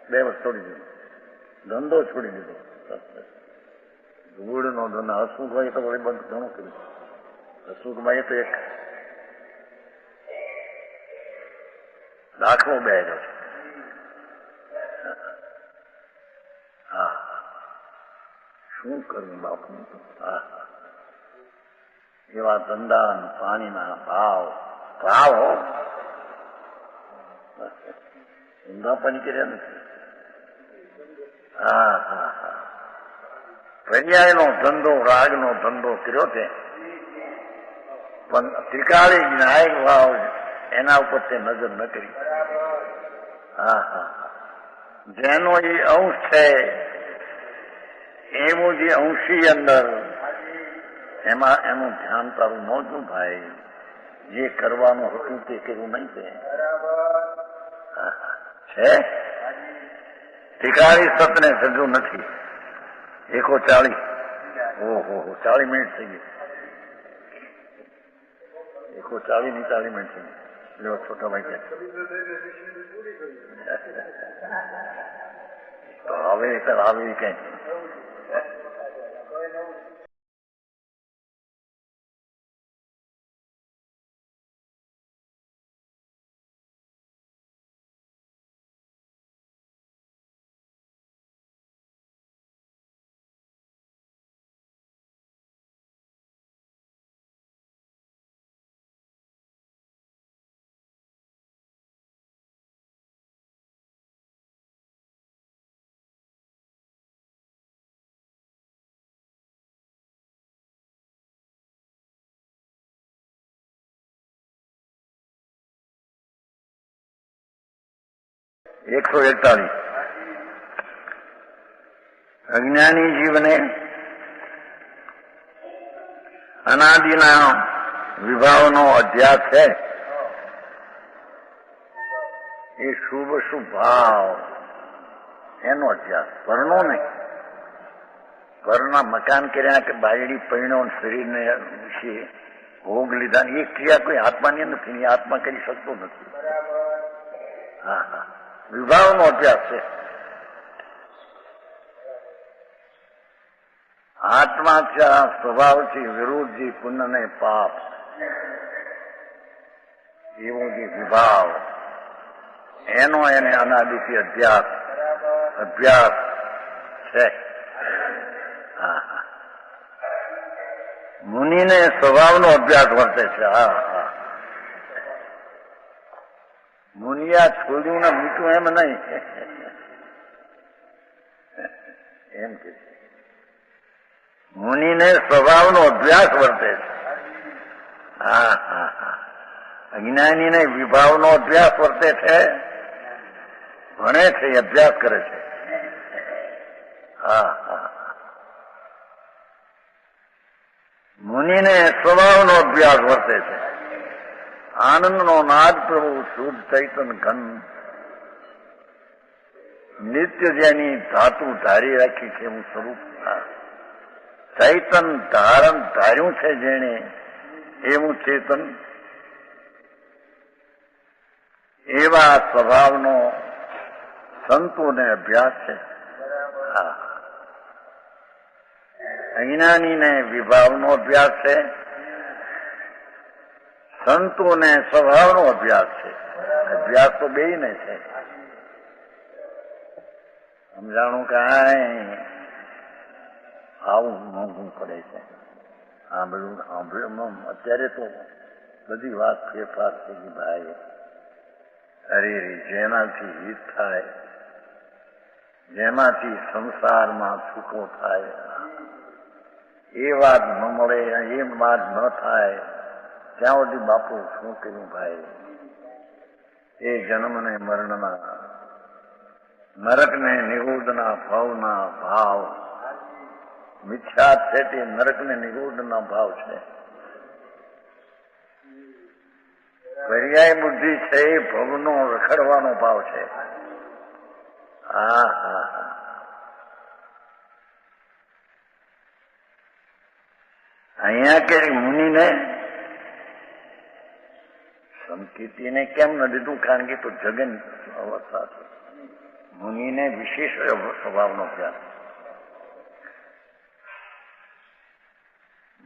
2 વર્ષ છોડી દીધું, ધંધો છોડી દીધો. ધૂળ નો ધંધો. હસમુખભાઈ તો વળી બંધ ઘણું કર્યું. હસમુખભાઈ તો એક દાખલો બેઠો છે. હા, શું કરવું બાપુ? હા, એવા ધંધા, પાણીના ભાવ ધંધા પાણી કર્યા નથી. હા હા હા. પર્યાયનો ધંધો, રાગનો ધંધો કર્યો છે, પણ ત્રિકાળી ન્યાયિક ભાવ એના ઉપર તે નજર ન કરી. હા હા. જેનો એ અંશ છે એવું જે અંશી અંદર, એમાં એનું ધ્યાન તારું નહોતું ભાઈ. જે કરવાનું હતું તે કર્યું નહીં. તે છે ત્રિકાળી સતને સજ્જું નથી. 1:40. ઓહો, 40 મિનિટ થઈ ગઈ. 1:40 ની 40 મિનિટ થઈ ગઈ. લો છોટા ભાઈ કે તો હવે આવી કઈ 141 અજ્ઞાની જીવને અનાદિના વિભાવનો અધ્યાસ છે. એ શુભ શુભ ભાવ એનો અધ્યાસ, પરનો નહીં. પરના મકાન કર્યા કે બાયડી પૈણો શરીરને વિશે ભોગ લીધા એ ક્રિયા કોઈ આત્માની નથી, એ આત્મા કરી શકતો નથી. હા હા, વિભાવનો અભ્યાસ છે. આત્મા ત્યાં સ્વભાવથી વિરુદ્ધથી પુણ્ય ને પાપ એવો જે વિભાવ એનો એને અનાદિથી અભ્યાસ છે. હા હા, મુનિને સ્વભાવનો અભ્યાસ વર્તે છે. હા હા, મુનિયા છોડ્યું ને મૂક્યું એમ નહીં, એમ કે મુનિને સ્વભાવનો અભ્યાસ વર્તે છે. હા હા હા, અજ્ઞાનીને વિભાવનો અભ્યાસ વર્તે છે, ભણે છે, અભ્યાસ કરે છે. હા હા, મુનિને સ્વભાવનો અભ્યાસ વર્તે છે. આનંદનો નાદ પ્રભુ શુદ્ધ ચૈતન ઘન નિત્ય જેની ધાતુ ધારી રાખી છે એવું સ્વરૂપ ચૈતન ધાર્યું છે જેણે એવું ચેતન, એવા સ્વભાવનો સંતોને અભ્યાસ છે. હા, અજ્ઞાનીને વિભાવનો અભ્યાસ છે, સંતોને સ્વભાવનો અભ્યાસ છે. અભ્યાસ તો બેયને છે. સમજાણું કાંઈ આવું મોંઘું પડે છે. આ બધું અત્યારે તો બધી વાત ફેરફાર થઈ ગઈ ભાઈ. અરે જેનાથી હિત થાય, જેનાથી સંસારમાં છૂટો થાય, એ વાત ન મળે, એ વાત ન થાય ત્યાં સુધી બાપુ શું કર્યું ભાઈ? એ જન્મને મરણના, નરકને નિગૂઢના ભાવના ભાવ મિથ્યા છે. તે નરકને નિગૂઢના ભાવ છે. પર્યાય બુદ્ધિ છે એ ભવનો રખડવાનો ભાવ છે. હા હા હા, અહીંયા કે મુનિને સંકિતિને કેમ ન દીધું? કારણ કે તો જગન અવસ્થા છે. મુનિને વિશેષ સ્વભાવનો અભ્યાસ,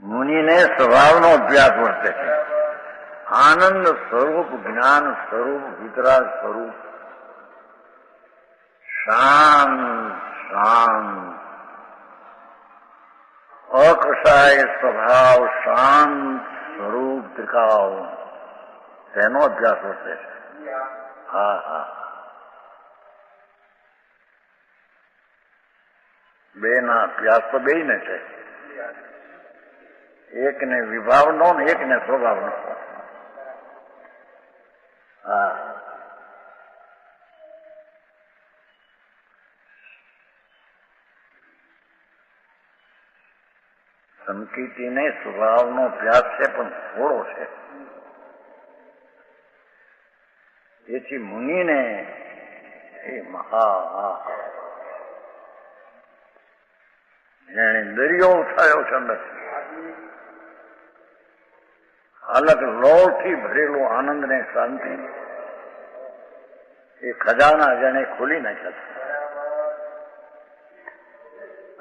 મુનિને સ્વભાવનો અભ્યાસ વર્તે છે. આનંદ સ્વરૂપ, જ્ઞાન સ્વરૂપ, વિતરાગ સ્વરૂપ, શાંત શાંત અકષાય સ્વભાવ, શાંત સ્વરૂપ ત્રિકાવ, તેનો અભ્યાસ વર્તે છે. હા હા, બે ના અભ્યાસ તો બે ને છે. એકને વિભાવનો ને એકને સ્વભાવનો. હા, સંકિતિને સ્વભાવનો અભ્યાસ છે પણ થોડો છે. તેથી મુનિને એ જેણે દરિયો ઉઠાયો છે અંદર, અલગ લોહથી ભરેલો આનંદ ને શાંતિ, એ ખજાના જેને ખોલી નાખ્યા છે.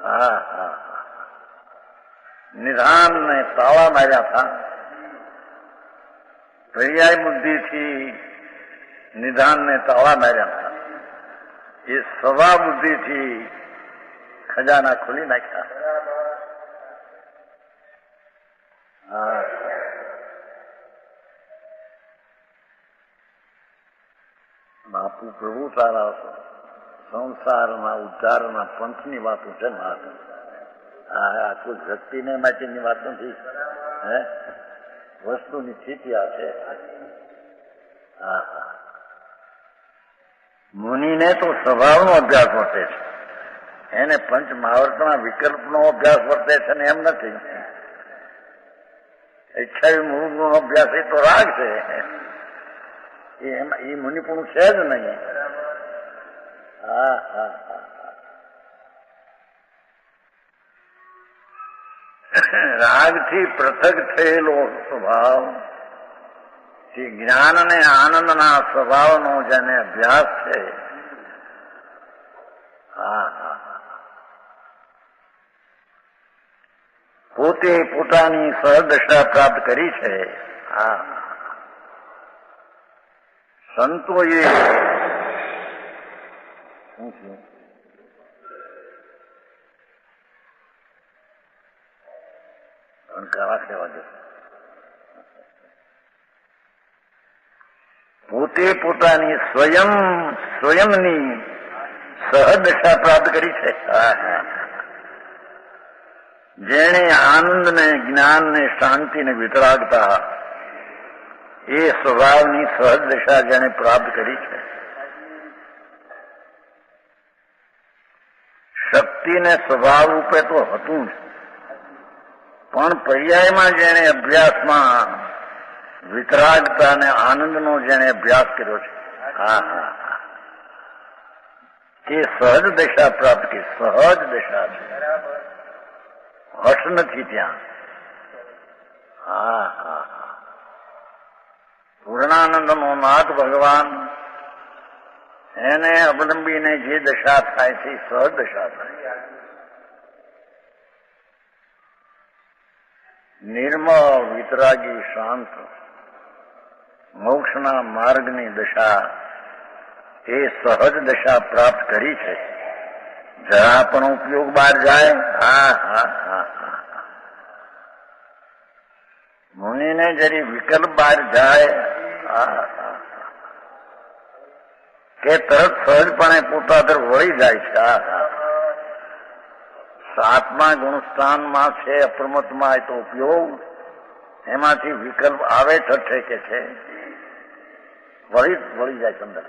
હા હા, નિધાન ને તાળા માર્યા હતા. પર્યાય બુદ્ધિથી નિધાન ને તાળા માર્યા હતા. એ સ્વભાવ બુદ્ધિથી ખજાના ખોલી નાખ્યા. હા, બાપુ પ્રભુ તારા સંસારના ઉદ્ધારના પંથની વાતો છે ને. આ કોઈ વ્યક્તિને માટેની વાત નથી. હે, વસ્તુની સ્થિતિ આ છે. હા હા, મુનિને તો સ્વભાવનો અભ્યાસ વર્તે છે, એને પંચ મહાવર્તના વિકલ્પનો અભ્યાસ વર્તે છે ને એમ નથી. 28 મૂળનો અભ્યાસ એ તો રાગ છે, એ મુનિપણું છે જ નહીં. હા હા હા. રાગથી પૃથક થયેલો સ્વભાવ તે જ્ઞાન અને આનંદના સ્વભાવનો જેને અભ્યાસ છે. હા હા. પોતે પોતાની સહદશા પ્રાપ્ત કરી છે. હા. સંતોએ શું છે? પોતે પોતાની સ્વયંની સહદશા પ્રાપ્ત કરી છે. જેણે આનંદને, જ્ઞાનને, શાંતિને, વિતરાગતા એ સ્વભાવની સહદશા જેને પ્રાપ્ત કરી છે. શક્તિને સ્વભાવ રૂપે તો હતું જ, પણ પર્યાયમાં જેણે અભ્યાસમાં વિતરાગતા અને આનંદનો જેણે અભ્યાસ કર્યો છે. હા હા હા. તે સહજ દશા પ્રાપ્ત કરી, સહજ દશા છે, હઠ નથી ત્યાં. હા હા. પૂર્ણાનંદનો નાથ ભગવાન એને અવલંબીને જે દશા થાય છે સહજ દશા થાય. નિર્મળ, વિતરાગી, શાંત મોક્ષના માર્ગની દશા એ સહજ દશા પ્રાપ્ત કરી છે. જરા પણ ઉપયોગ બહાર જાય. હા હા હા હા. મુનિને જરી વિકલ્પ બહાર જાય હા હા કે તરત સહજપણે પોતા તરફ વળી જાય છે. હા હા. 7મા ગુણસ્થાનમાં છે અપ્રમતમાં, એ તો ઉપયોગ એમાંથી વિકલ્પ આવે ઠઠે કે છે, વળી જાય છે અંદર,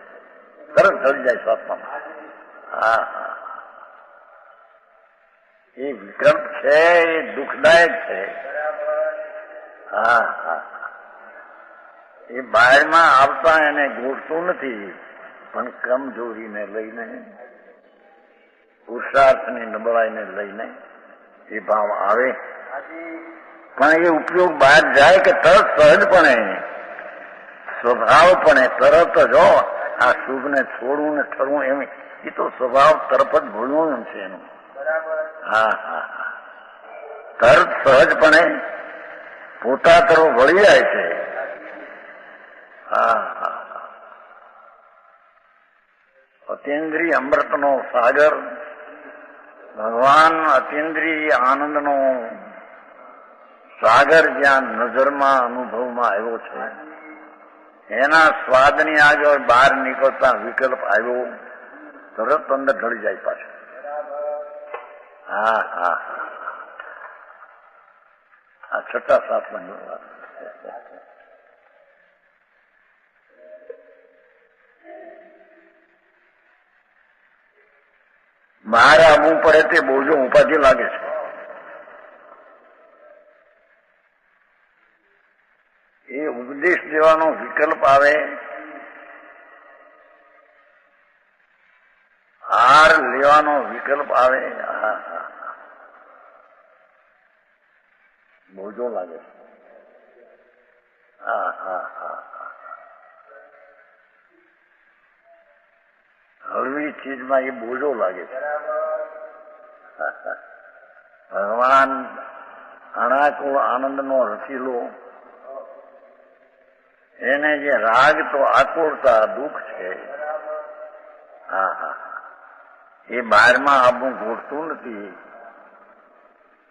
તરત ઢળી જાય 7મામાં. હા હા. એ વિકલ્પ છે એ દુઃખદાયક છે. હા હા. એ બહારમાં આવતા એને ગોઠતું નથી, પણ કમજોરીને લઈને, પુરુષાર્થની નબળાઈને લઈને એ ભાવ આવે. પણ એ ઉપયોગ બહાર જાય કે તરત સહજપણે, સ્વભાવપણે તરત જ આ શુભને છોડવું ને ઠરવું એમ એ તો સ્વભાવ તરફ જ ભૂલવાનું છે એનું. હા હા હા. તરત સહજપણે પોતા તરફ વળી જાય છે. હા હા. અતિન્દ્રિય અમૃતનો સાગર ભગવાન, અતિન્દ્રિય આનંદનો સાગર જ્યાં નજરમાં, અનુભવમાં આવ્યો છે, એના સ્વાદની આગળ બહાર નીકળતા વિકલ્પ આવ્યો, તરત અંદર ઢળી જાય પાછું. હા હા હા. આ 6-7માં વાત. બહાર આવવું પડે તે બોજો ઉપાધિ લાગે છે. એ ઉપદેશ દેવાનો વિકલ્પ આવે, હાર લેવાનો વિકલ્પ આવે. હા હા. બોજો લાગે છે. હા હા હા. હળવી ચીજમાં એ બોજો લાગે છે. ભગવાન અનાકુળ આનંદનો રસીલો, એને જે રાગ તો આકુળતા, દુઃખ છે. હા હા. એ બહારમાં આવવું ઘોડતું નથી,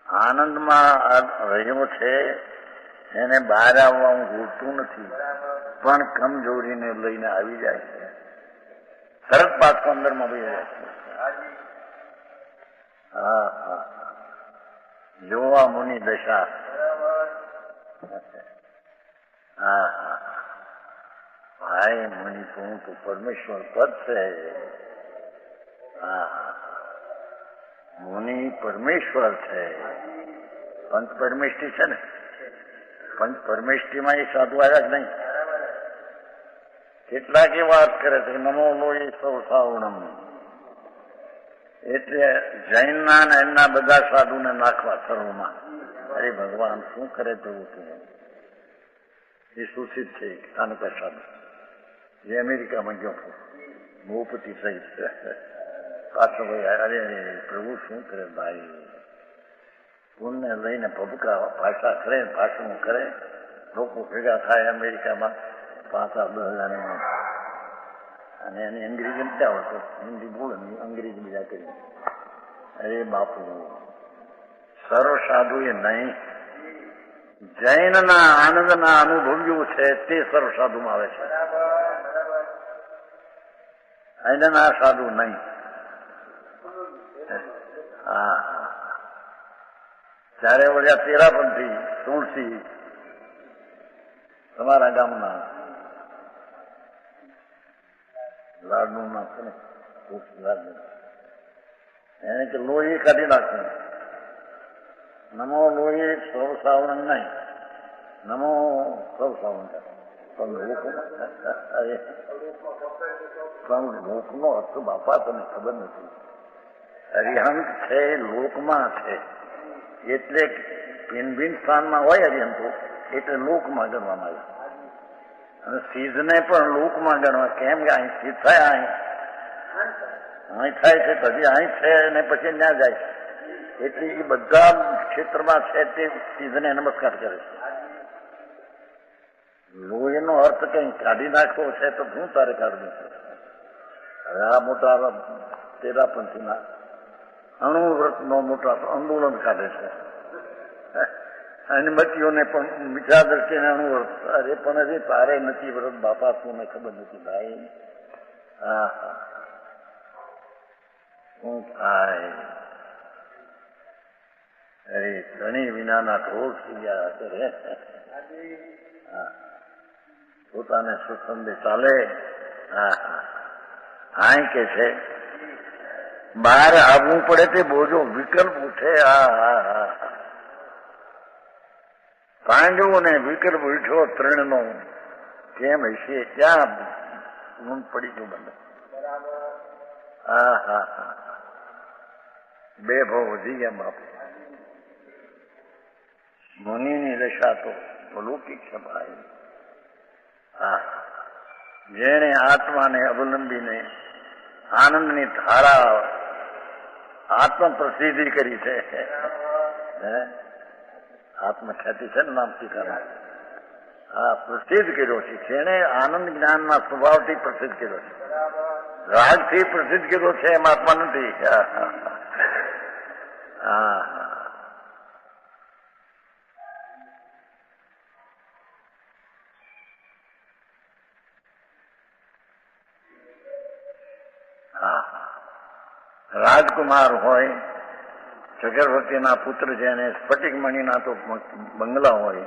આનંદમાં રહ્યો છે, એને બહાર આવવા ઘોડતું નથી, પણ કમજોરીને લઈને આવી જાય છે. તરત પાછો અંદરમાં વહી જાય છે. હા હા. જોવા મુનિ દશા. હા હા. ભાઈ મુનિ તું તો પરમેશ્વર પદ છે. હા, મુનિ પરમેશ્વર છે. પંચ પરમેષ્ઠી છે ને, પંચ પરમેષ્ઠીમાં એ સાધુ આવ્યા જ નહીં. કેટલાક એ વાત કરે છે નમો લોહી સૌ સાવણમ, એટલે જૈનના ને એમના બધા સાધુને નાખવા સર્વમાં. અરે ભગવાન શું કરે તેવું તું. એ સૂચિત છે સ્થાનિક સાધુ જે અમેરિકામાં ગયો હતો ભૂપતિ સહિત પાછો ભાઈ. અરે પ્રભુ શું કરે ભાઈ, પુણ્ય લઈને પબકા ભાષા કરે, ભાષણ કરે, લોકો ભેગા થાય અમેરિકામાં 5,000-10,000 અને એને અંગ્રેજી નથી આવડતો, હિન્દી બોલે અંગ્રેજી બીજા કરી. અરે બાપુ સર્વ સાધુ એ નહીં, જૈનના આનંદના અનુભવ્યું છે તે સર્વ સાધુમાં આવે છે, અહીંના સાધુ નહીં. હા, ત્યારે વળ્યા તેરાપંથી તુલસી તમારા ગામના લાડનું નામ છે ને, લાડનું, એને કે લોહી કાઢી નાખવું. નમો લોહી સૌ સાવણ નહીં, નમો સૌ સાવણ. પણ લોકનો અર્થ બાપા તને ખબર નથી. અરિહંત છે લોકમાં છે, એટલે ભિન્ન ભિન્ન સ્થાનમાં હોય અરિહંતો, એટલે લોકમાં ગણવામાં આવે. અને સિદ્ધને પણ લોકમાં ગણવા. કેમ કે અહીં સિદ્ધ થાય, અહીં થાય છે પછી અહીં છે અને પછી ત્યાં જાય છે, એટલે એ બધા ક્ષેત્રમાં છે તે સિદ્ધને નમસ્કાર કરે છે. લોહીનો અર્થ કઈ કાઢી નાખવો છે તો હું તારે કાઢવું છે. હવે આ મોટા તેરાપંથીના અણુવ્રતનો મોટા આંદોલન કાઢે છે, અનુમતિઓને પણ મીઠા દ્રષ્ટિને અણુવ્રત. અરે પણ હજી તારે નથી વ્રત બાપા, તું ખબર નથી ભાઈ. હા હા, શું થાય. અરે ધણી વિનાના ઢોળ થઈ ગયા કરે. હા, પોતાને સુસંદે ચાલે. હા હા, આય કે છે બહાર આવવું પડે તે બોજો વિકલ્પ ઉઠે. હા હા હા, પાંડવોને વિકલ્પ ઉઠ્યો ત્રણનો. કેમ હશે, ક્યાં ઊંઘ પડી ગયું બંને. હા હા હા, બે ભાવ વધી ગયા બાપુ. મુનિની દશા તો અલૌકિક છે ભાઈ. હા, જેણે આત્માને અવલંબીને આનંદની ધારા આત્મ પ્રસિદ્ધિ કરી છે. આત્મખ્યાતિ છે ને નામથી કારણ. હા, પ્રસિદ્ધ કર્યો છે. જેણે આનંદ જ્ઞાનના સ્વભાવથી પ્રસિદ્ધ કર્યો છે, રાગથી પ્રસિદ્ધ કર્યો છે એમ આત્મા નથી. હા, રાજકુમાર હોય, ચક્રવર્તીના પુત્ર છે, અને સ્ફટિકમણીના તો બંગલા હોય,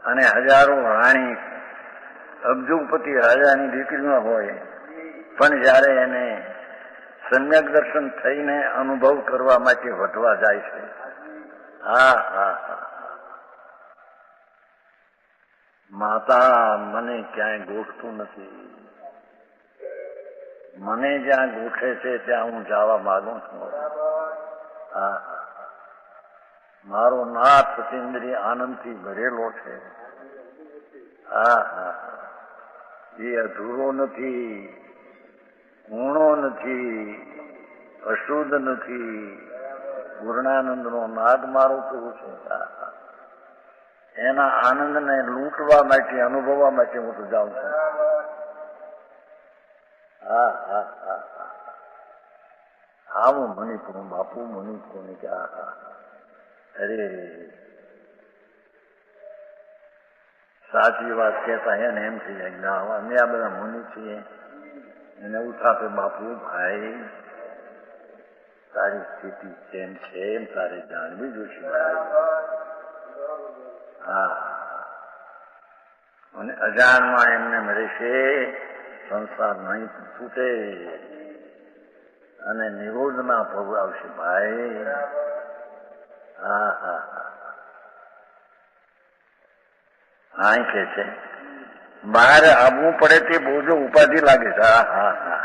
અને હજારો રાણી અબજોપતિ રાજાની દીકરીઓ હોય, પણ જયારે એને સમ્યક દર્શન થઈને અનુભવ કરવા માટે વધવા જાય છે. હા હા હા, માતા મને ક્યાંય ગોઠતું નથી, મને જ્યાં ગોઠે છે ત્યાં હું જવા માંગુ છું. હા, મારો નાથ સચિન્દ્રિય આનંદથી ભરેલો છે. હા હા, એ અધૂરો નથી, ઊણો નથી, અશુદ્ધ નથી. પૂર્ણાનંદનો નાદ મારો કેવું છે. એના આનંદને લૂંટવા માટે, અનુભવવા માટે હું તો જાઉં છું. હા હા હા હા, આવું મણિપુર બાપુ, મણિપુર ને કે હા. અરે સાચી વાત કહેતા એને એમ થઈ જાય, અમે આ બધા મુનિ છીએ. એને એવું થશે બાપુ ભાઈ તારી સ્થિતિ કેમ છે એમ તારે જાણવી જોઈશે. હા, અને અજાણમાં એમને રહેશે, સંસાર નહીં છૂટે અને નિરોધના ભોગ આવશે. ભાઈ હા હા હા કે છે બહાર આવવું પડે તે બોજો ઉપાધિ લાગે છે. હા હા હા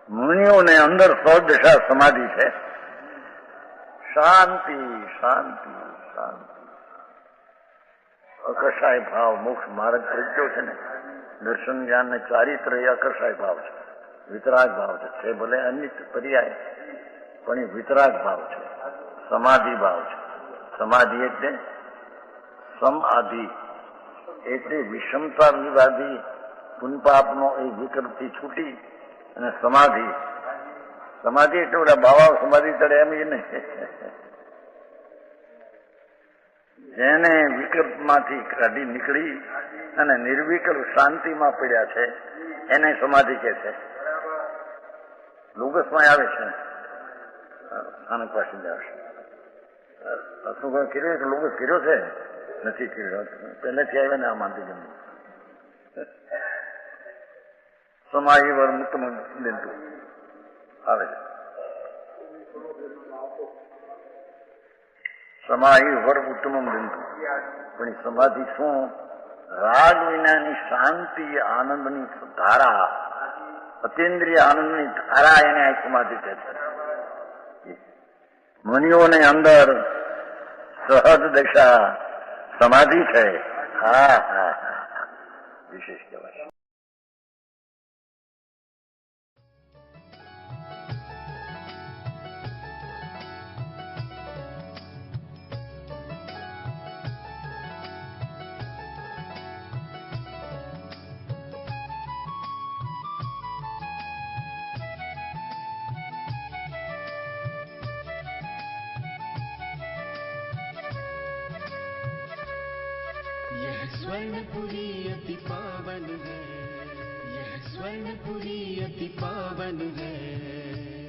મુનિઓને અંદર સદશા સમાધિ છે. શાંતિ શાંતિ શાંતિ અકસાય ભાવ મોક્ષ માર્ગ પ્રગટ્યો છે ને. દર્શન જ્ઞાન ને ચારિત્ર એ અકસાય ભાવ છે, વિતરાગ ભાવ છે. ભલે અનિત પર્યાય પણ એ વિતરાગ ભાવ છે, સમાધિ ભાવ છે. સમાધિ એટલે સમાધિ એટલે વિષમતા વિવાદી પુનપાપનો એ વિકલ્પથી છૂટી અને સમાધિ. સમાધિ એટલે ઓલા બાવા સમાધિ ચડે એમ એ નહીં. જેને વિકલ્પમાંથી કાઢી નીકળી અને નિર્વિકલ્પ શાંતિમાં પડ્યા છે એને સમાધિ કે છે. લોગસમાં આવે છે ને સ્થાનક પાસે જ આવશે. શું કર્યો છે? લોગસ કર્યો છે નથી કર્યો, પહેલેથી આવ્યા ને આ માનતી જમવું. સમાધિ વર મુક્ત લેતું આવે છે. સમાધિ વર ઉત્તમ બિંદુ. પણ એ સમાધિ શું? રાગ વિનાની શાંતિ આનંદની ધારા, અતિન્દ્રિય આનંદની ધારા એને આ સમાધિ કહે છે. મુનિઓને અંદર સહજ દશા સમાધિ છે. હા હા હા વિશેષ કહેવાય. स्वर्णपुरी अति पावन है, यह स्वर्णपुरी अति पावन है.